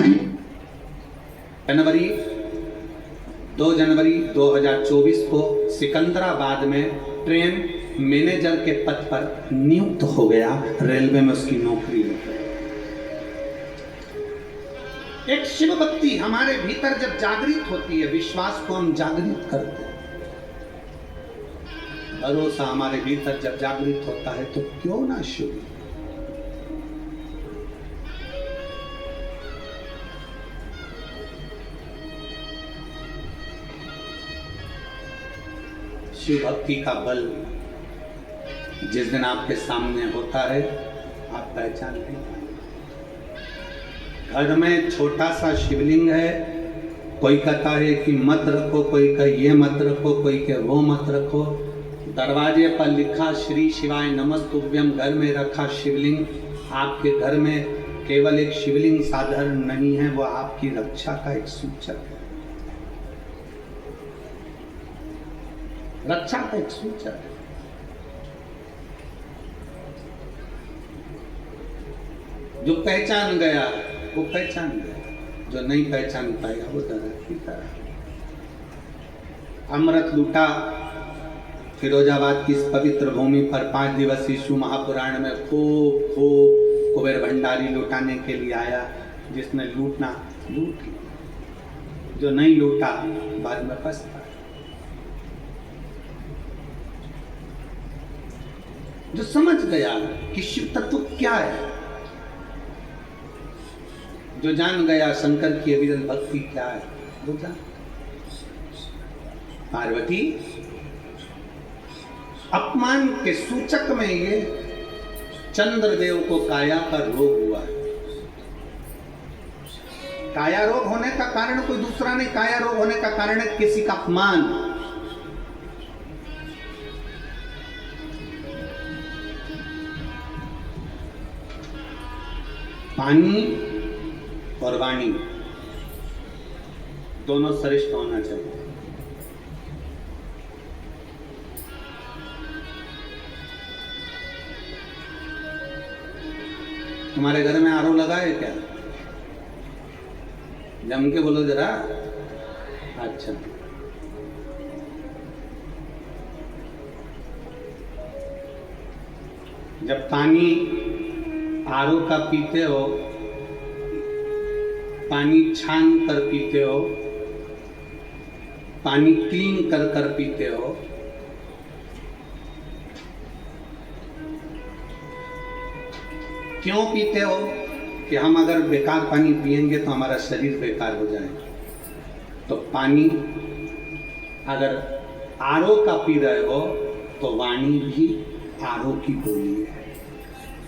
2 जनवरी 2024 को सिकंदराबाद में train manager के पद पर नियुक्त हो गया। Railway में उसकी नौकरी लग गई। एक शिव भक्ति हमारे भीतर जब जागृत होती है, विश्वास को हम जागृत करते हैं, भरोसा हमारे भीतर जब जागृत होता है तो क्यों ना शिव। शिव भक्ति का बल जिस दिन आपके सामने होता है आप पहचान नहीं पाएंगे। घर में छोटा सा शिवलिंग है, कोई कहता है कि मत रखो, कोई कहे ये मत रखो, कोई कहे वो मत रखो। दरवाजे पर लिखा श्री शिवाय नमस्तुभ्यम, घर में रखा शिवलिंग। आपके घर में केवल एक शिवलिंग साधारण नहीं है, वो आपकी रक्षा का एक सूचक है, रक्षा का एक सूचक है। जो पहचान गया वो पहचान गया, जो नहीं पहचान पाएगा वो दरद की तरह। अमृत लूटा फिरोजाबाद की इस पवित्र भूमि पर 5 दिवसीय शिव महापुराण में खूब कुबेर भंडारी लुटाने के लिए आया। जिसने लूटना लूट लिया, जो नहीं लूटा बाद में पछताया। जो समझ गया कि शिव तत्व क्या है, जो जान गया शंकर की अविरल भक्ति क्या है, वो जान। पार्वती अपमान के सूचक में ये चंद्रदेव को काया का रोग हुआ है। काया रोग होने का कारण कोई दूसरा नहीं, काया रोग होने का कारण है किसी का अपमान। पानी और वाणी दोनों श्रेष्ठ होना चाहिए। तुम्हारे घर में आरओ लगा है क्या? जम के बोलो जरा। अच्छा, जब पानी आरओ का पीते हो, पानी छान कर पीते हो, पानी क्लीन कर कर पीते हो, क्यों पीते हो? कि हम अगर बेकार पानी पिएंगे तो हमारा शरीर बेकार हो जाएगा। तो पानी अगर आरओ का पी रहे हो तो वाणी भी आरओ की बोली है,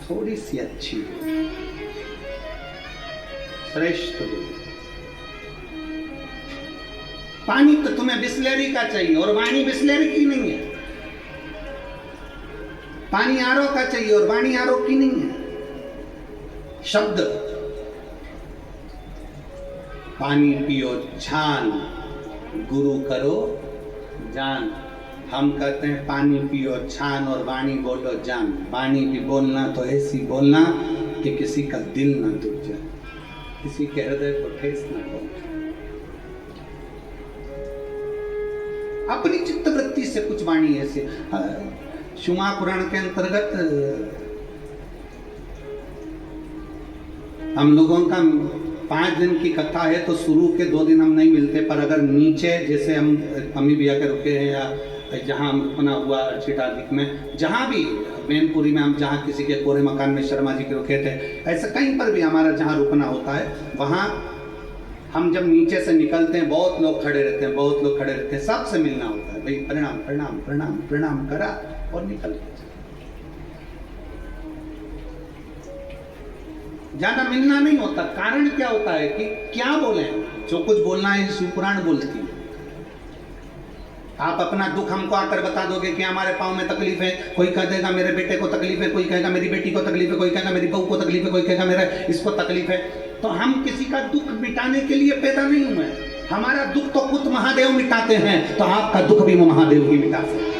थोड़ी सी अच्छी बोली, श्रेष्ठ बोली। पानी तो तुम्हें बिस्लेरी का चाहिए और वाणी बिस्लेरी की नहीं है। पानी आरओ का चाहिए और वाणी आरओ की नहीं है। शब्द पानी पियो छान, गुरु करो जान। हम कहते हैं पानी पियो छान और वाणी बोलो जान। वाणी भी बोलना तो ऐसी बोलना कि किसी का दिल ना दुख जाए, किसी के हृदय को ठेस ना पहुंचे। अपनी चित्तवृत्ति से कुछ वाणी ऐसे। शुमा पुराण के अंतर्गत हम लोगों का 5 दिन की कथा है तो शुरू के 2 दिन हम नहीं मिलते, पर अगर नीचे जैसे हम अम्मी भैया के रुके हैं या जहाँ हम रुकना हुआ चिटादिक में, जहाँ भी मैनपुरी में हम जहाँ किसी के कोरे मकान में शर्मा जी के रुके थे, ऐसा कहीं पर भी हमारा जहाँ रुकना होता है, वहाँ हम जब नीचे से निकलते हैं बहुत लोग खड़े रहते हैं, बहुत लोग खड़े रहते हैं, सबसे मिलना होता है। भाई प्रणाम प्रणाम प्रणाम प्रणाम करा और निकल गए। ज्यादा मिलना नहीं होता। कारण क्या होता है कि क्या बोले, जो कुछ बोलना है शिवपुराण बोलती है। आप अपना दुख हमको आकर बता दोगे कि हमारे पाँव में तकलीफ है, कोई कह देगा मेरे बेटे को तकलीफ है, कोई कहेगा मेरी बेटी को तकलीफ है, कोई कहेगा मेरी बहू को तकलीफ है, कोई कहेगा मेरे इसको तकलीफ है। तो हम किसी का दुख मिटाने के लिए पैदा नहीं हुए। हमारा दुख तो खुद महादेव मिटाते हैं, तो आपका दुख भी वो महादेव ही मिटा सकते हैं।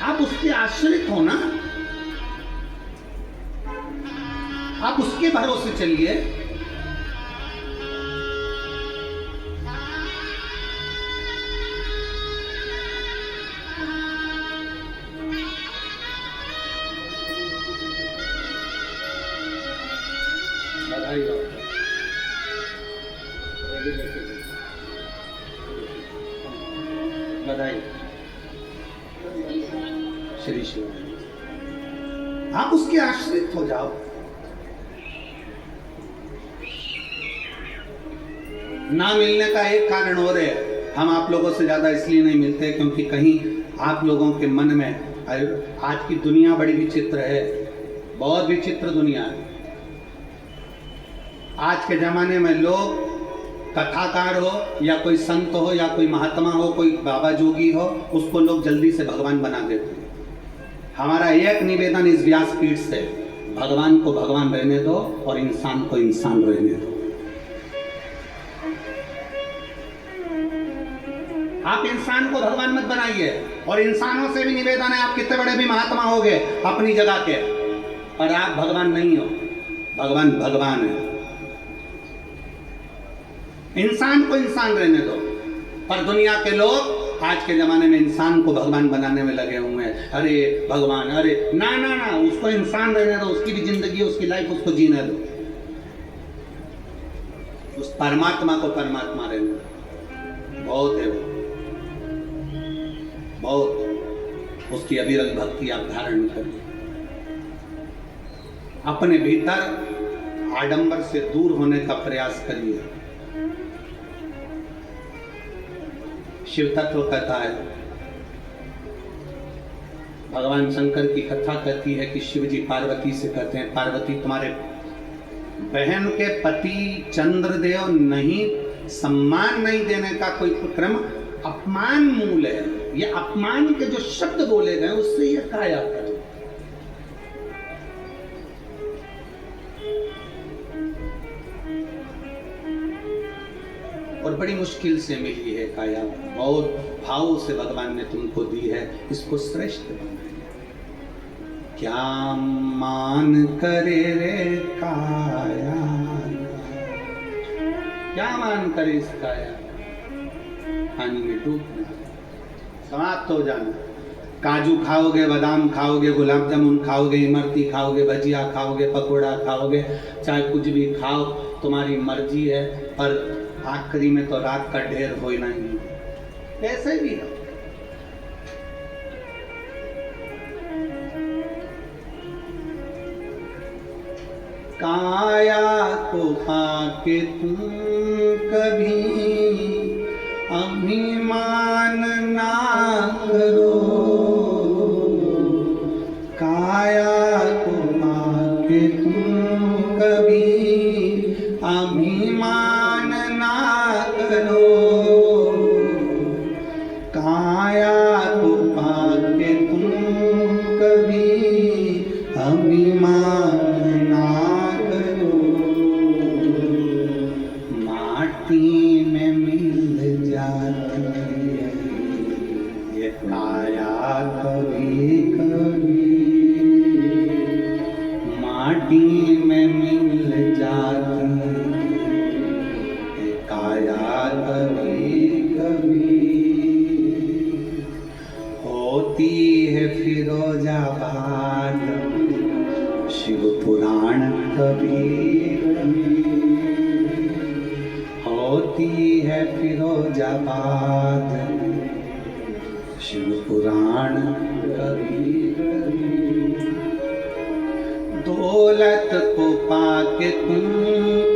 आप उसके आश्रित हो ना, आप उसके भरोसे चलिए। बधाई हो, बधाई। श्री शिव, आप उसके आश्रित हो जाओ। ना मिलने का एक कारण और है, हम आप लोगों से ज्यादा इसलिए नहीं मिलते क्योंकि कहीं आप लोगों के मन में, आज की दुनिया बड़ी विचित्र है, बहुत विचित्र दुनिया है। आज के जमाने में लोग कथाकार हो या कोई संत हो या कोई महात्मा हो, कोई बाबा जोगी हो, उसको लोग जल्दी से भगवान बना देते हैं। हमारा एक निवेदन इस व्यासपीठ से, भगवान को भगवान रहने दो और इंसान को इंसान रहने दो। आप इंसान को भगवान मत बनाइए। और इंसानों से भी निवेदन है, आप कितने बड़े भी महात्मा हो गए अपनी जगह के, पर आप भगवान नहीं हो। भगवान भगवान है। इंसान को इंसान रहने दो। पर दुनिया के लोग आज के जमाने में इंसान को भगवान बनाने में लगे हुए हैं। अरे भगवान, अरे ना ना ना, उसको इंसान रहने दो, उसकी भी जिंदगी, उसकी लाइफ उसको जीने दो। उस परमात्मा को परमात्मा रहने दो। बहुत है वो, बहुत। उसकी अविरल भक्ति आप धारण करिए। अपने भीतर आडंबर से दूर होने का प्रयास करिए। शिव तत्व कहता है, भगवान शंकर की कथा कहती है कि शिव जी पार्वती से कहते हैं, पार्वती तुम्हारे बहन के पति चंद्रदेव नहीं, सम्मान नहीं देने का कोई क्रम अपमान मूल है। ये अपमान के जो शब्द बोले गए उससे ये काया करो। और बड़ी मुश्किल से मिली है काया, बहुत भाव से भगवान ने तुमको दी है, इसको श्रेष्ठ बनाइए। क्या मान करे रे काया, क्या मान करे इस काया, पानी में डूबना, समाप्त हो जाना। काजू खाओगे, बादाम खाओगे, गुलाब जामुन खाओगे, इमरती खाओगे, भजिया खाओगे, पकोड़ा खाओगे, चाहे कुछ भी खाओ, तुम्हारी मर्जी है, पर आखिरी में तो रात का ढेर हो ही नहीं। कैसे भी हो, काया को पाके तुम कभी अभिमान ना करो, काया को पाके तुम कभी अभिमान ना करो, काया को पाके तुम कभी अभिमान ना करो। माटी में मिल जाती है ये काया कभी कभी, माटी में मिल जाती है काया कभी कभी। होती है फिरोजाबाद शिव पुराण कभी कभी, होती है फिरोजाबाद शिव पुराण कभी कभी। दौलत को पाके तुम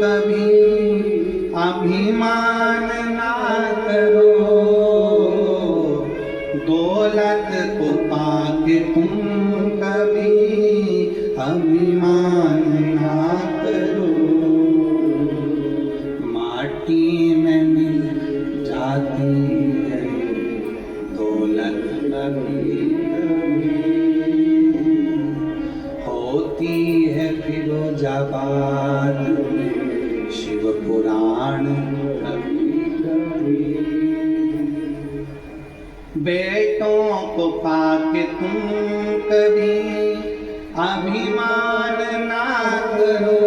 कभी अभिमान ना करो, दौलत को पाके तुम कभी अभिमान ना करो। माटी में मिल जाती है दौलत कभी कभी, होती है फिरोजाबाद शिव पुराण कभी कभी। बेटों को पाके तुम कभी अभिमान ना करो,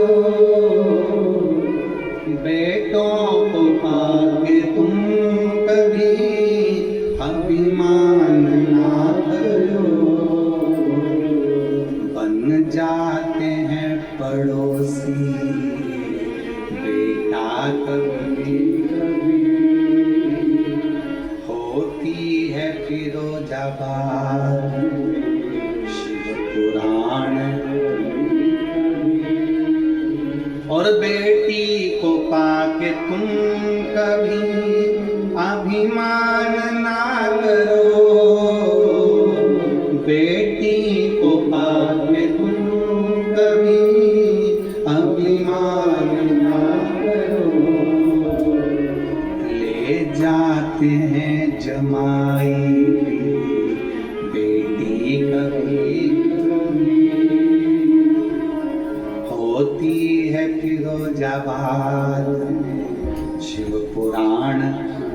बेटों को पाके तुम कभी अभिमान ना करो। बन जाते हैं पड़ोसी बेटा कभी कभी, होती है फिरोजाबाद शिव पुराण। और बेटी को पाके तुम कभी अभिमान ना करो, बेटी को पाके तुम कभी अभिमान ना करो। ले जाते हैं जमाई बेटी कभी कभी, होती है फिरोजाबाद शिव पुराण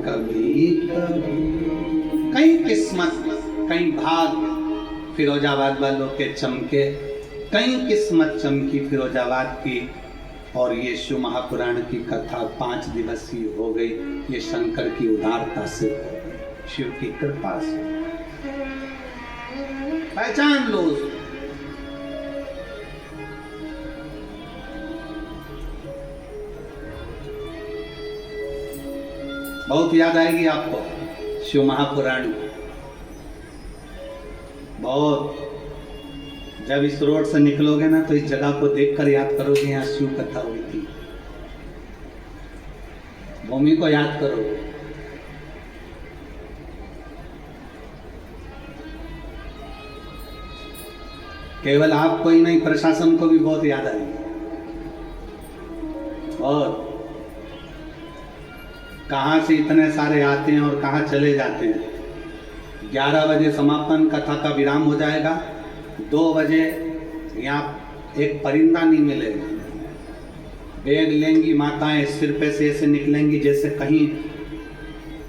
कभी कभी। कई किस्मत कई भाग फिरोजाबाद वालों के चमके, कई किस्मत चमकी फिरोजाबाद की। और ये शिव महापुराण की कथा 5 दिवसीय हो गई। ये शंकर की उदारता से, शिव की कृपा से। पहचान लो उसको। बहुत याद आएगी आपको शिव महापुराण, बहुत। जब इस रोड से निकलोगे ना तो इस जगह को देखकर याद करोगे यहाँ शिव कथा हुई थी। भूमि को याद करो। केवल आपको ही नहीं, प्रशासन को भी बहुत याद आएगी। और कहाँ से इतने सारे आते हैं और कहाँ चले जाते हैं। 11 बजे समापन कथा का विराम हो जाएगा। 2 बजे यहाँ एक परिंदा नहीं मिलेगा। बैग लेंगी माताएं, सिर पे से ऐसे निकलेंगी जैसे कहीं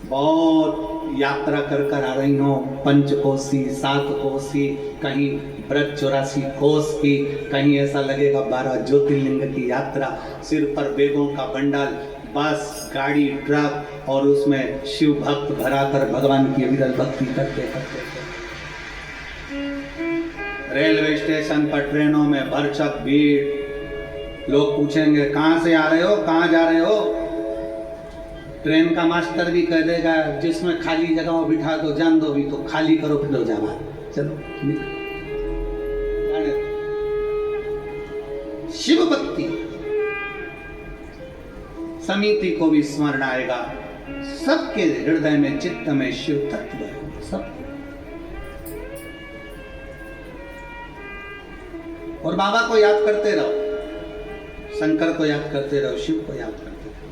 बहुत यात्रा कर आ रही हो। 5 कोसी 7 कोसी, कहीं व्रत 84 कोस की, कहीं ऐसा लगेगा 12 ज्योतिर्लिंग की यात्रा। सिर पर बैगों का बंडल, बस, गाड़ी, ट्रक, और उसमें शिव भक्त भराकर भगवान की विरल भक्ति करते करते। रेलवे स्टेशन पर ट्रेनों में भरचक भीड़। लोग पूछेंगे कहाँ से आ रहे हो, कहाँ जा रहे हो। ट्रेन का मास्टर भी कह देगा जिसमें खाली जगह हो बिठा दो, जान दो भी तो खाली करो, फिर जावा। चलो शिव भक्ति, समिति को भी स्मरण आएगा, सबके हृदय में चित्त में शिव तत्व है, सब। और बाबा को याद करते रहो, शंकर को याद करते रहो, शिव को याद करते रहो।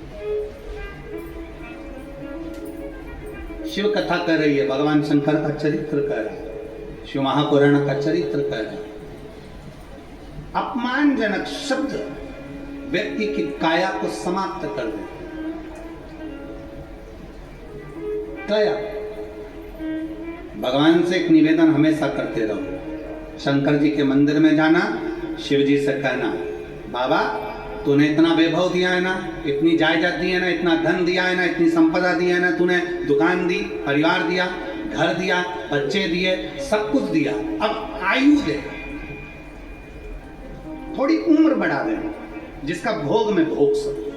शिव कथा कर रही है, भगवान शंकर का चरित्र कह रहा है, शिव महापुराण का चरित्र कह रहा है। अपमानजनक शब्द व्यक्ति की काया को समाप्त कर देते। काया, भगवान से एक निवेदन हमेशा करते रहो, शंकर जी के मंदिर में जाना, शिव जी से कहना, बाबा तूने इतना वैभव दिया है ना, इतनी जायदाद दी है ना, इतना धन दिया है ना, इतनी संपदा दी है ना, तूने दुकान दी, परिवार दिया, घर दिया, बच्चे दिए, सब कुछ दिया, अब आयु दे, थोड़ी उम्र बढ़ा दे, जिसका भोग में भोग सके।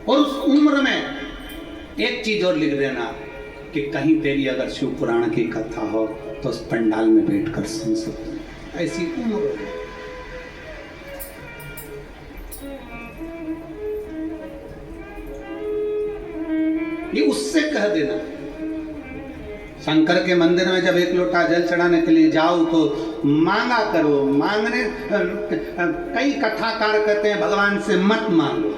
और उस उम्र में एक चीज और लिख देना कि कहीं तेरी अगर शिव पुराण की कथा हो तो उस पंडाल में बैठकर सुन सकते, ऐसी उम्र हो। ये उससे कह देना। शंकर के मंदिर में जब एक लोटा जल चढ़ाने के लिए जाओ तो मांगा करो, मांगने कई कथाकार कहते हैं भगवान से मत मांगो।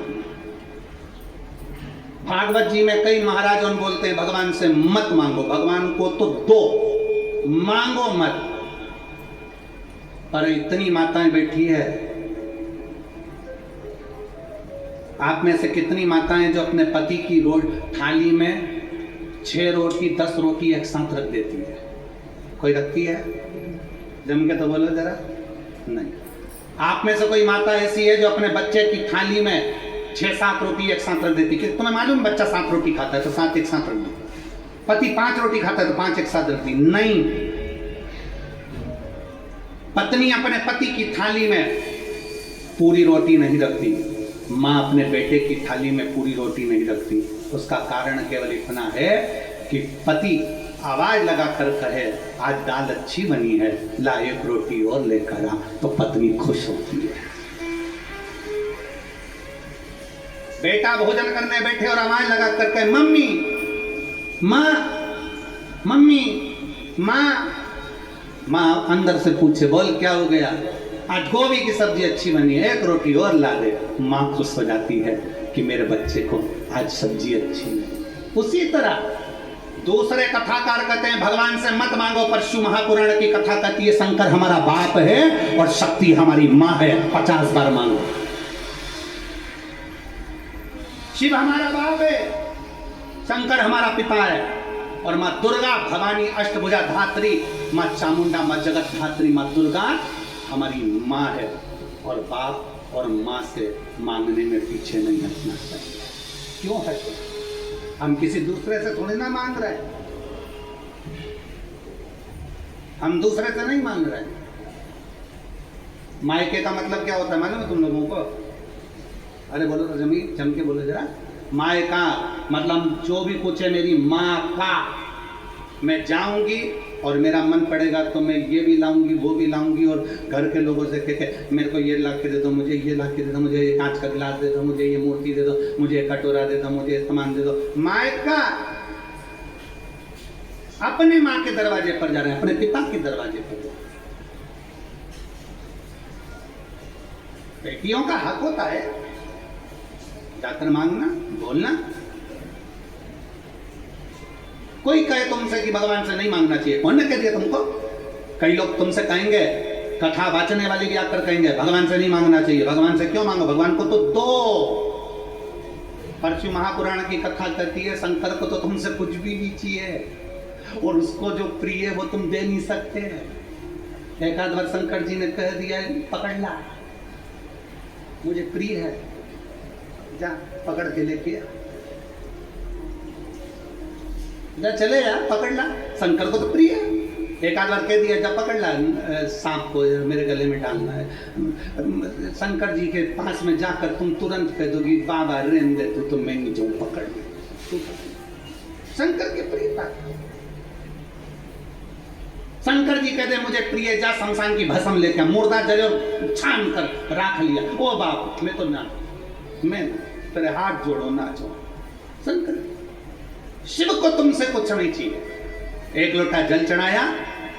भागवत जी में कई महाराजों बोलते हैं भगवान से मत मांगो, भगवान को तो दो, मांगो मत। पर इतनी माताएं बैठी है, आप में से कितनी माताएं जो अपने पति की थाली में 6 रोटी 10 रोटी एक साथ रख देती है? कोई रखती है? जम के तो बोलो जरा। नहीं। आप में से कोई माता ऐसी है जो अपने बच्चे की थाली में 6-7 रोटी एक साथ रख देती? कि तुम्हें मालूम बच्चा 7 रोटी खाता है तो 7 एक साथ रख दी। पति 5 रोटी खाता है तो 5 एक साथ रख दी? नहीं। पत्नी अपने पति की थाली में पूरी रोटी नहीं रखती, माँ अपने बेटे की थाली में पूरी रोटी नहीं रखती। उसका कारण केवल इतना है कि पति आवाज लगाकर कहे आज दाल अच्छी बनी है, ला एक रोटी और लेकर आ, तो पत्नी खुश होती है। बेटा भोजन करने बैठे और आवाज लगाकर कहे मम्मी माँ, मम्मी माँ, माँ अंदर से पूछे बोल क्या हो गया? आज गोभी की सब्जी अच्छी बनी है, एक रोटी और ला दे। माँ खुश हो जाती है कि मेरे बच्चे को आज सब्जी अच्छी है। उसी तरह दूसरे कथाकार कहते हैं भगवान से मत मांगो, पर शिव महापुराण की कथा कहती है शंकर हमारा बाप है और शक्ति हमारी माँ है, 50 बार मांगो। शिव हमारा बाप है, शंकर हमारा पिता है, और माँ दुर्गा भवानी अष्टभुजा धात्री, माँ चामुंडा, माँ जगत धात्री, माँ दुर्गा हमारी माँ है। और बाप और माँ से मांगने में पीछे नहीं हटना चाहिए। क्यों हटना? हम किसी दूसरे से थोड़ी ना मांग रहे हैं, हम दूसरे से नहीं मांग रहे हैं। मायके का मतलब क्या होता है मालूम है तुम लोगों को? अरे बोलो तो जम के बोलो जरा। मायका मतलब जो भी कुछ है मेरी माँ का, मैं जाऊंगी और मेरा मन पड़ेगा तो मैं ये भी लाऊंगी वो भी लाऊंगी, और घर के लोगों से कहते मेरे को ये ला के दे दो, मुझे ये ला के दे दो, मुझे ये कांच का गिलास दे दो, मुझे ये मूर्ति दे दो, मुझे ये कटोरा दे दो, मुझे ये सामान दे दो। मायका अपने माँ के दरवाजे पर जा रहे हैं, अपने पिता के दरवाजे पर जा रहे हैं। बेटियों का हक होता है जाकर मांगना, बोलना। कोई कहे तुमसे कि भगवान से नहीं मांगना चाहिए, कौन ने कह दिया तुमको? कई लोग तुमसे कहेंगे, कथा वाचने वाले भी आकर कहेंगे भगवान से नहीं मांगना चाहिए। भगवान से क्यों मांगो? भगवान को तो दो। पर शिव महापुराण की कथा कहती है शंकर को तो तुमसे कुछ भी नहीं चाहिए, और उसको जो प्रिय है वो तुम दे नहीं सकते। एक आध बार शंकर जी ने कह दिया पकड़ ला, मुझे प्रिय है, जा पकड़ के लेके आ, जा चले जा पकड़ ला। शंकर को तो प्रिय है। एक आध बार कह दिया जा पकड़ ला सांप को, मेरे गले में डालना है। शंकर जी के पास में जाकर तुम तुरंत कह दोगी बाबा रेन दे तो मैं नहीं जाऊं, पकड़ ले। शंकर के प्रियता, शंकर जी कहते मुझे प्रिय जा शमशान की भस्म लेके मुर्दा जले और छान कर राख लिया। ओ बाप मैं तो ना, मैं तेरे हाथ जोड़ो नाचो। शंकर शिव को तुमसे कुछ नहीं चाहिए। एक लोटा जल चढ़ाया,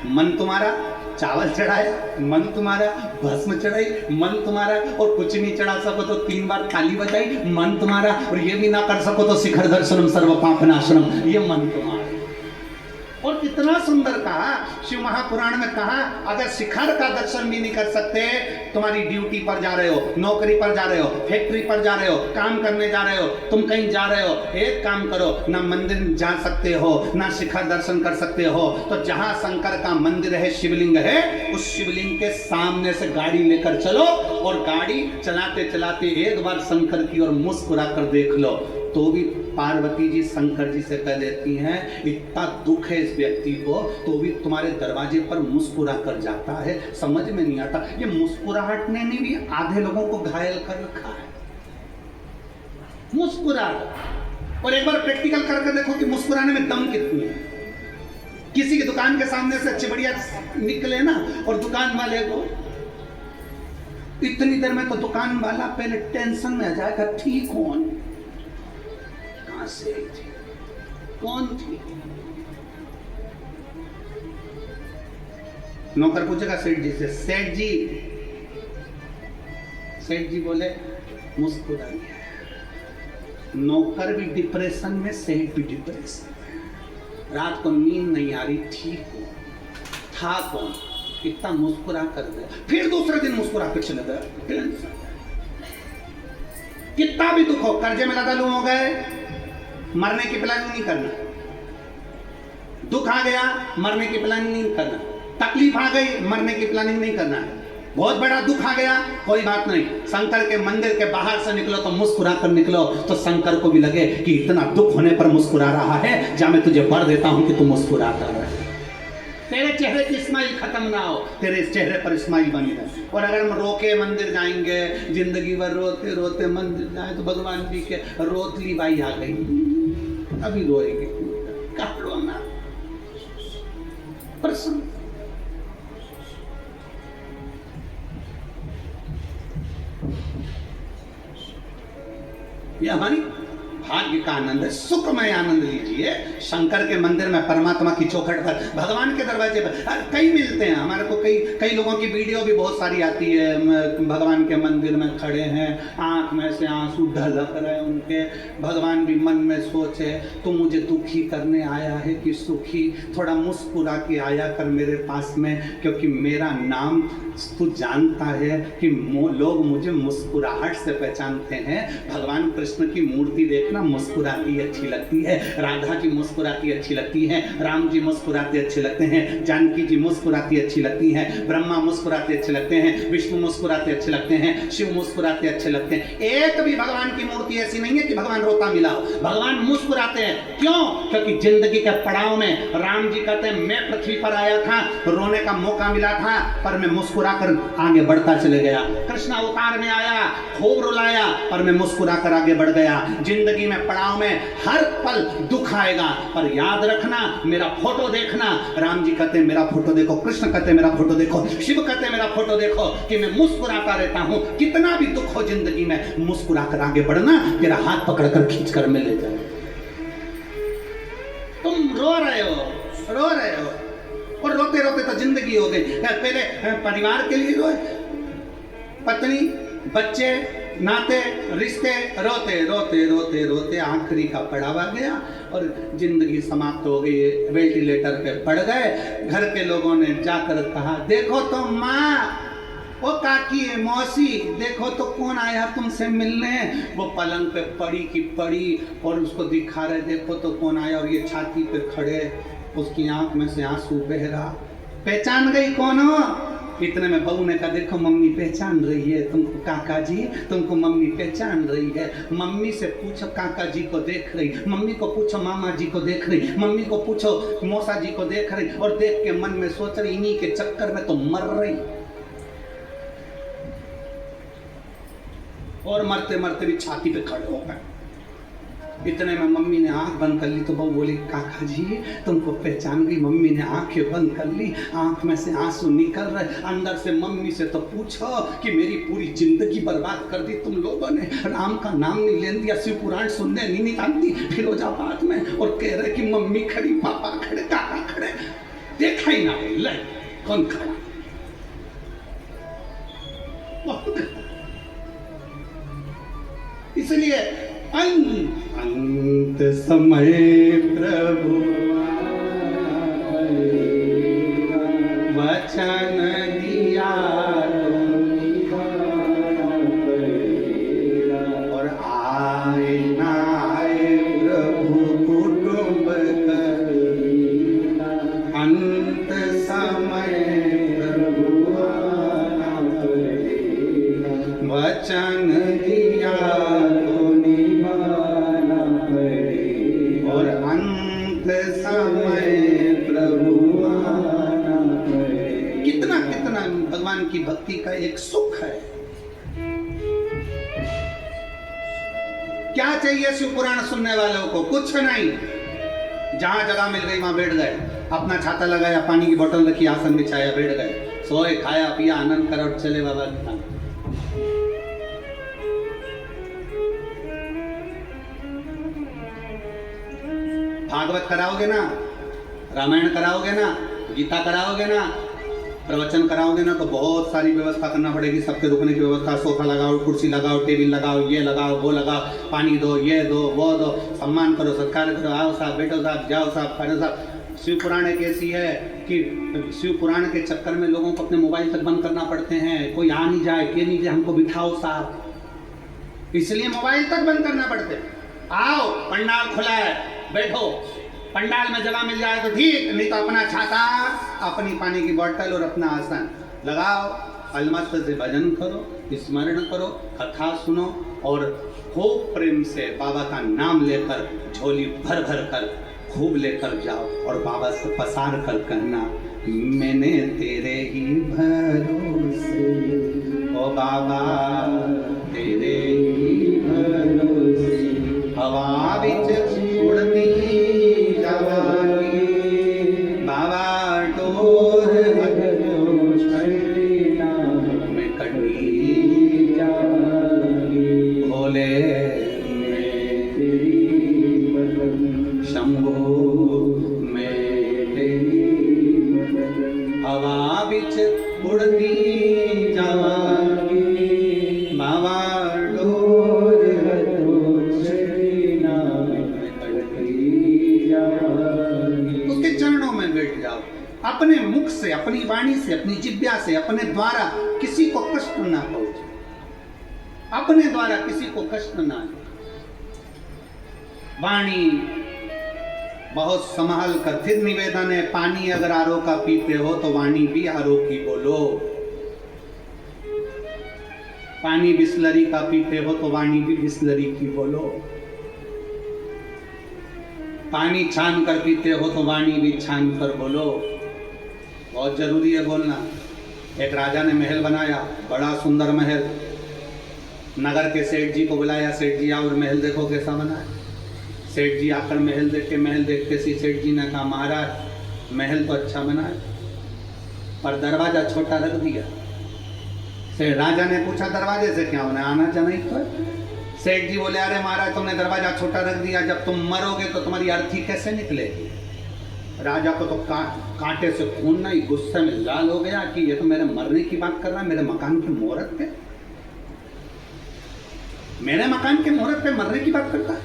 मन तुम्हारा, चावल चढ़ाया, मन तुम्हारा, भस्म चढ़ाई, मन तुम्हारा, और कुछ नहीं चढ़ा सको तो 3 बार थाली बजाई, मन तुम्हारा, और ये भी ना कर सको तो शिखर दर्शनम सर्व पापनाशनम, ये मन तुम्हारा। और कितना सुंदर कहा शिव महापुराण में कहा, अगर शिखर का दर्शन भी नहीं कर सकते, तुम्हारी ड्यूटी पर जा रहे हो, नौकरी पर जा रहे हो, फैक्ट्री पर जा रहे हो, काम करने जा रहे हो, तुम कहीं जा रहे हो, एक काम करो, ना मंदिर जा सकते हो, ना शिखर दर्शन कर सकते हो, तो जहां शंकर का मंदिर है, शिवलिंग है, उस शिवलिंग के सामने से गाड़ी लेकर चलो, और गाड़ी चलाते चलाते एक बार शंकर की ओर मुस्कुरा कर देख लो, तो भी पार्वती जी शंकर जी से कह देती हैं, इतना दुख है इस व्यक्ति को, तो भी तुम्हारे दरवाजे पर मुस्कुरा कर जाता है। समझ में नहीं आता, ये मुस्कुराहट ने भी आधे लोगों को घायल कर रखा है। मुस्कुराहट, और एक बार प्रैक्टिकल करके देखो कि मुस्कुराने में दम कितनी है। किसी की दुकान के सामने से चिमड़िया निकले ना, और दुकान वाले को इतनी देर में तो दुकान वाला पहले टेंशन में आ जाएगा, ठीक कौन, कहां से आई थी, कौन थी। नौकर पूछेगा सेठ जी से, सेठ जी बोले मुस्कुराइए। नौकर भी डिप्रेशन में, सेठ भी डिप्रेशन में, रात को नींद नहीं आ रही, ठीक हो, था कौन, इतना मुस्कुरा कर दे, फिर दूसरे दिन मुस्कुरा कर चले गए। कितना भी दुख हो, कर्जे में लदालू हो गए, मरने की प्लानिंग नहीं करना, दुख आ गया मरने की प्लानिंग नहीं करना, तकलीफ आ गई मरने की प्लानिंग नहीं करना है, बहुत बड़ा दुख आ गया, कोई बात नहीं, शंकर के मंदिर के बाहर से निकलो तो मुस्कुरा कर निकलो, तो शंकर को भी लगे कि इतना दुख होने पर मुस्कुरा रहा है, जा मैं तुझे वर देता हूं कि तू मुस्कुराता रहे, तेरे चेहरे की स्माइल खत्म ना हो, तेरे चेहरे पर स्माइल बनी रहे। और अगर हम रोके मंदिर जाएंगे, जिंदगी भर रोते रोते मंदिर जाए, तो भगवान जी के रोतली बाई आ गई, अभी रोएगी, कब रोना, प्रसन्न। ये हमारी भाग्य का आनंद है, सुखमय आनंद लीजिए। शंकर के मंदिर में, परमात्मा की चौखट पर, भगवान के दरवाजे पर कई मिलते हैं हमारे को, कई लोगों की वीडियो भी बहुत सारी आती है, भगवान के मंदिर में खड़े हैं, आंख में से आंसू ढलक रहे उनके, भगवान भी मन में सोचे तू मुझे दुखी करने आया है कि सुखी, थोड़ा मुस्कुरा के आया कर मेरे पास में, क्योंकि मेरा नाम तू जानता है कि लोग मुझे मुस्कुराहट से पहचानते हैं। भगवान कृष्ण की मूर्ति देखना मुस्कुराती अच्छी लगती है, राधा की मुस्कुराती अच्छी लगती है, राम जी मुस्कुराते अच्छे लगते हैं, जानकी जी मुस्कुराती अच्छी लगती हैं, ब्रह्मा मुस्कुराते अच्छे लगते हैं, विष्णु मुस्कुराते अच्छे लगते हैं, शिव मुस्कुराते अच्छे लगते हैं। एक भी भगवान की मूर्ति ऐसी नहीं है कि भगवान रोता मिला हो, भगवान मुस्कुराते हैं। क्यों? क्योंकि जिंदगी के पड़ाव में राम जी कहते हैं मैं पृथ्वी पर आया था, रोने का मौका मिला था, पर मैं मुस्कुरा कर आगे बढ़ता चले गया। कृष्ण अवतार में आया, खूब रुलाया, पर मैं मुस्कुरा कर आगे बढ़ गया। जिंदगी में पड़ाव में हर पल दुख आएगा, पर याद रखना मेरा फोटो देखना। राम जी कहते हैं मेरा फोटो देखो, कृष्ण कहते हैं मेरा फोटो देखो, शिव कहते हैं मेरा फोटो देखो, कि मैं मुस्कुराता रहता हूं। कितना भी दुख हो जिंदगी में, मुस्कुरा कर आगे बढ़ना, तेरा हाथ पकड़कर खींच कर मैं ले जाऊं। तुम रो रहे हो, और रोते रोते तो जिंदगी हो गई। पहले परिवार के लिए रोए, पत्नी, बच्चे, नाते, रिश्ते, रोते रोते रोते रोते आखिरी का पड़ाव आ गया और जिंदगी समाप्त हो गई। वेंटिलेटर पे पड़ गए। घर के लोगों ने जाकर कहा देखो तो माँ, ओ काकी, मौसी, देखो तो कौन आया तुमसे मिलने। वो पलंग पे पड़ी की पड़ी और उसको दिखा रहे, देखो तो कौन आया, और ये छाती पे खड़े, उसकी आंख में से आंसू बह रहा। पहचान गई कौन हो? इतने में बहू ने कहा देखो मम्मी पहचान रही है तुमको, काका जी तुमको मम्मी पहचान रही है। मम्मी से पूछो काका जी को देख रही, मम्मी को पूछो मामा जी को देख रही, मम्मी को पूछो मौसा जी को देख रही, और देख के मन में सोच रही इन्हीं के चक्कर में तो मर रही। और मरते मरते भी छाती पे खड़े हो गए। इतने में मम्मी ने आंख बंद कर ली तो बहू बोली काका जी तुमको पहचान गई। मम्मी ने आंखें बंद कर ली, आंख में से आंसू निकल रहे। अंदर से मम्मी से तो पूछो कि मेरी पूरी जिंदगी बर्बाद कर दी तुम लोगों ने, राम का नाम नहीं लेने दिया, शिव पुराण सुनने नहीं निकालती फिरोजाबाद में, और कह रहे कि मम्मी खड़ी, पापा खड़े, काका खड़े, देखा ही ना ले कौन खड़ा। इसलिए अंत समय प्रभु वचन दिया और आए ना आए प्रभु कुटुंब अंत समय प्रभु वचन दिया और अंत समय प्रभु कितना कितना भगवान की भक्ति का एक सुख है। क्या चाहिए शिव पुराण सुनने वालों को? कुछ नहीं। जहां जगह मिल गई वहां बैठ गए, अपना छाता लगाया, पानी की बोतल रखी, आसन बिछाया, बैठ गए, सोए, खाया पिया, आनंद करो, चले बाबा के खाना। भागवत कराओगे ना, रामायण कराओगे ना, गीता कराओगे ना, प्रवचन कराओगे ना, तो बहुत सारी व्यवस्था करना पड़ेगी। सबके रुकने की व्यवस्था, सोफा लगाओ, कुर्सी लगाओ, टेबल लगाओ, ये लगाओ, वो लगाओ, पानी दो, ये दो, वो दो, सम्मान करो, सत्कार करो, आओ साहब, बैठो साहब, जाओ साहब, खड़ो साहब। शिव पुराण एक ऐसी है कि शिव पुराण के चक्कर में लोगों को अपने मोबाइल तक बंद करना पड़ते हैं। कोई आ नहीं जाए, के नहीं जाए, हमको बिठाओ साहब, इसलिए मोबाइल तक बंद करना पड़ते। आओ, पंडाल खुला है, बैठो, पंडाल में जगह मिल जाए तो ठीक, नहीं तो अपना छाता, अपनी पानी की बोतल और अपना आसन लगाओ, अलमस्त से भजन करो, स्मरण करो, कथा सुनो और खूब प्रेम से बाबा का नाम लेकर झोली भर भर कर खूब लेकर जाओ और बाबा से पसार कर कहना, मैंने तेरे ही भरोसे, ओ बाबा तेरे ही भरोसे, हवा बिच उड़ती जवानी, बाबा टोर में कटी भोले शंभो में हवा बिच उड़ती जवानी, बाबा उसके चरणों में बैठ जाओ। अपने मुख से, अपनी वाणी से, अपनी जिह्वा से, अपने द्वारा किसी को कष्ट ना पहुंचे, अपने द्वारा किसी को कष्ट ना दे। वाणी बहुत संभाल कर। फिर निवेदन है, पानी अगर आरो का पीते हो तो वाणी भी आरो की बोलो। पानी बिस्लरी का पीते हो तो वाणी भी बिस्लरी की बोलो। पानी छान कर पीते हो तो वाणी भी छान कर बोलो। बहुत जरूरी है बोलना। एक राजा ने महल बनाया, बड़ा सुंदर महल। नगर के सेठ जी को बुलाया, सेठ जी आओ और महल देखो कैसा बना है। सेठ जी आकर महल देखते सी सेठ जी ने कहा, महाराज महल तो अच्छा बना है पर दरवाजा छोटा रख दिया। सेठ राजा ने पूछा, दरवाजे से क्या होना, आना जाना ही तो है। सेठ जी बोले, अरे महाराज तुमने दरवाजा छोटा रख दिया, जब तुम मरोगे तो तुम्हारी अर्थी कैसे निकलेगी। राजा को तो कांटे से खून नहीं, गुस्से में लाल हो गया कि ये तो मेरे मरने की बात कर रहा है, मेरे मकान की मुहूर्त पे, मेरे मकान के मुहूर्त पे मरने की बात करता है।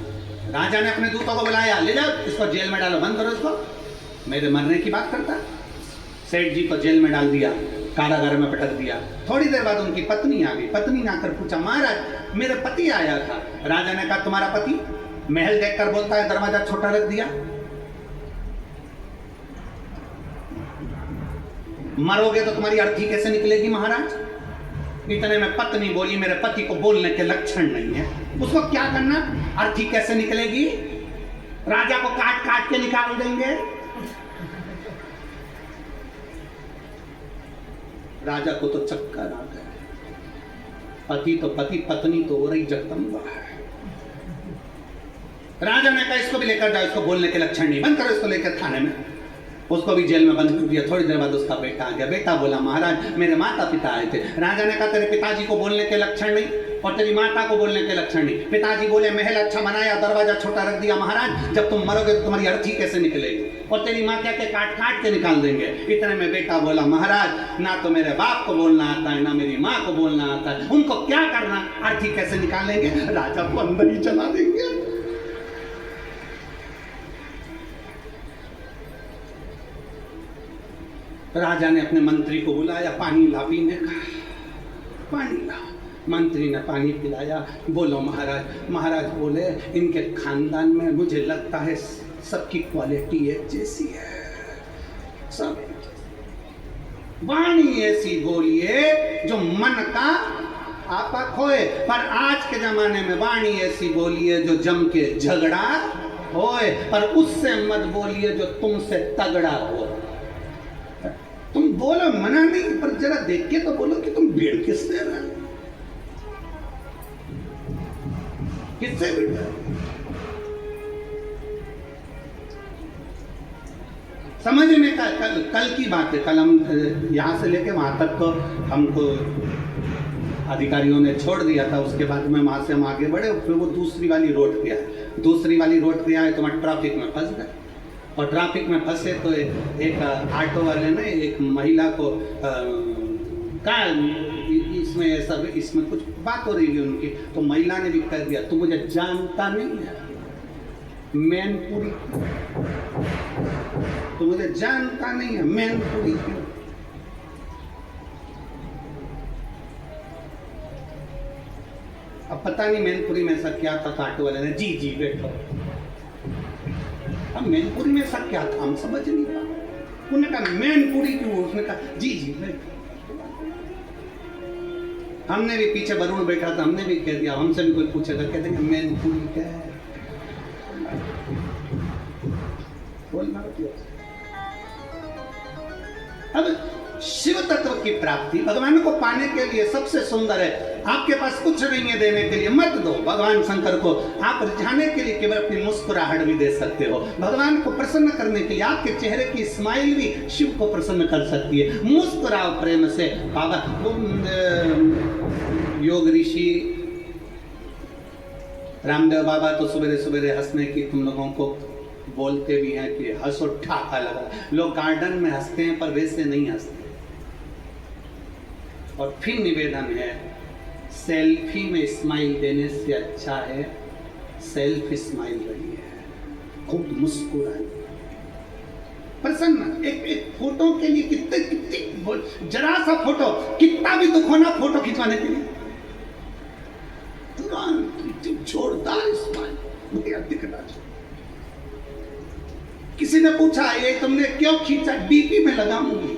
राजा ने अपने दूतों को बुलाया, ले जाओ इसको जेल में डालो, बंद करो इसको, मेरे मरने की बात करता है। सेठ जी को जेल में डाल दिया, कारागार में पटक दिया। थोड़ी देर बाद उनकी पत्नी आ गई। पत्नी ने आकर पूछा, महाराज मेरे पति आया था। राजा ने कहा, तुम्हारा पति महल देखकर बोलता है दरवाजा छोटा रख दिया, मरोगे तो तुम्हारी अर्थी कैसे निकलेगी महाराज। इतने में पत्नी बोली, मेरे पति को बोलने के लक्षण नहीं है, उसको क्या करना, अर्थी कैसे निकलेगी, राजा को काट काट के निकाल देंगे। राजा को तो चक्कर आ गया। पति तो पति, पत्नी तो हो रही जगदम्बा है। राजा ने कहा इसको भी लेकर जाओ, इसको बोलने के लक्षण नहीं, बंद करो इसको लेकर थाने में। उसको भी जेल में बंद कर दिया। थोड़ी देर बाद उसका बेटा आ गया। बेटा बोला महाराज मेरे माता पिता आए थे। राजा ने कहा तेरे पिताजी को बोलने के लक्षण नहीं और तेरी माता को बोलने के लक्षण नहीं। पिताजी बोले महल अच्छा बनाया, दरवाजा छोटा रख दिया महाराज, जब तुम मरोगे तो तुम्हारी अर्थी कैसे निकलेगी, और तेरी माँ क्या काट काट के निकाल देंगे। इतने में बेटा बोला महाराज ना तो मेरे बाप को बोलना आता है ना मेरी माँ को बोलना आता है, उनको क्या करना, अर्थी कैसे निकालेंगे, राजा को अंदर ही चला देंगे। राजा ने अपने मंत्री को बुलाया, पानी ला पीने का, पानी ला। मंत्री ने पानी पिलाया। बोलो महाराज। महाराज बोले इनके खानदान में मुझे लगता है सबकी क्वालिटी एक जैसी है, सब वाणी ऐसी बोलिए जो मन का आपा खोए, पर आज के जमाने में वाणी ऐसी बोलिए जो जम के झगड़ा होए, पर उससे मत बोलिए जो तुमसे तगड़ा हो। तुम बोलो मना नहीं, पर जरा देख के तो बोलो कि तुम भीड़ किससे रहे, किससे भीड़ रहे। समझने का कल की बात है। कल हम यहाँ से लेके वहां तक तो हमको अधिकारियों ने छोड़ दिया था। उसके बाद में वहां से हम आगे बढ़े, फिर वो दूसरी वाली रोड पे आए। दूसरी वाली रोड पे आए तो वहां ट्रैफिक में फंस गए, और ट्रैफिक में फंसे तो एक ऑटो वाले ने एक महिला को कहा इसमें सब इसमें कुछ बात हो रही है उनकी, तो महिला ने भी कह दिया तू मुझे जानता नहीं है, मैनपुरी, तो मुझे जानता नहीं है, मैनपुरी क्यों। अब पता नहीं मैनपुरी में ऐसा क्या था, ऑटो वाले ने जी जी बैठो। अब मैनपुरी में सब क्या था हम समझ नहीं पाए। उन्होंने कहा मैनपुरी क्यों, उसने कहा जी जी बैठो। हमने भी पीछे वरुण बैठा था, हमने भी कह दिया, हमसे भी कोई पूछेगा कहते हैं मैनपुरी क्या है, बोलना क्यों। अब शिव तत्व की प्राप्ति भगवान को पाने के लिए सबसे सुंदर है। आपके पास कुछ नहीं है देने के लिए, मत दो भगवान शंकर को। आप रिझाने के लिए केवल अपनी मुस्कुराहट भी दे सकते हो। भगवान को प्रसन्न करने के लिए आपके चेहरे की स्माइल भी शिव को प्रसन्न कर सकती है। मुस्कुराओ प्रेम से। बाबा योग ऋषि रामदेव बाबा तो सवेरे सवेरे हंसने की तुम लोगों को बोलते भी हैं कि हंसो ठाका लगा। लोग गार्डन में हंसते हैं पर वैसे नहीं हंसते। और फिर निवेदन है, सेल्फी में स्माइल देने से अच्छा है सेल्फ स्माइल रही है, खूब मुस्कुराए, प्रसन्न। एक फोटो के लिए कितनी जरा सा फोटो, कितना भी दुख होना फोटो खिंचवाने के लिए तुरंत जोरदार स्माइल दिखना चाहिए। किसी ने पूछा ये तुमने क्यों खींचा, डीपी में लगाऊंगी।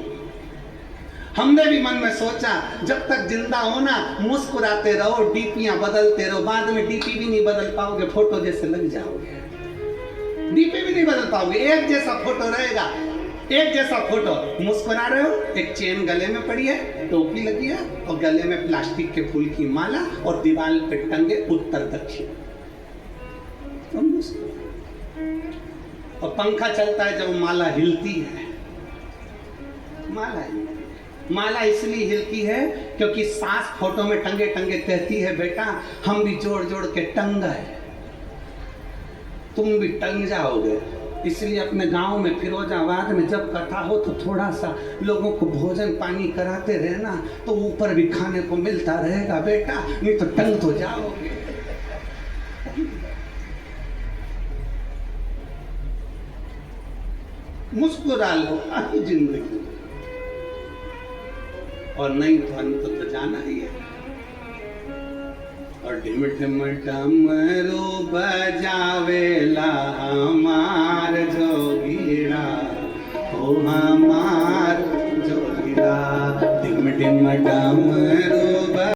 हमने भी मन में सोचा जब तक जिंदा हो ना मुस्कुराते रहो, डीपियां बदलते रहो, बाद में डीपी भी नहीं बदल पाओगे, फोटो जैसे लग जाओगे, डीपी भी नहीं बदल पाओगे, एक जैसा फोटो रहेगा, एक जैसा फोटो। मुस्कुरा रहे हो, एक चेन गले में पड़ी है, टोपी लगी है और गले में प्लास्टिक के फूल की माला और दीवार पे टंगे उत्तर दक्षिण, और पंखा चलता है जब माला हिलती है। माला इसलिए हिलती है क्योंकि सास फोटो में टंगे टंगे कहती है बेटा हम भी जोड़ जोड़ के टंग गए, तुम भी टंग जाओगे। इसलिए अपने गांव में फिरोजाबाद में जब कथा हो तो थोड़ा सा लोगों को भोजन पानी कराते रहना, तो ऊपर भी खाने को मिलता रहेगा बेटा, नहीं तो टंग तो जाओगे। मुस्कुरा लो आही जिंदगी, और नहीं तो अंत तो जाना ही है। और ढिम ढिम डमरू बजावेला हमार जोगीरा, ओ हमार जोगीरा, ढिम ढिम डमरू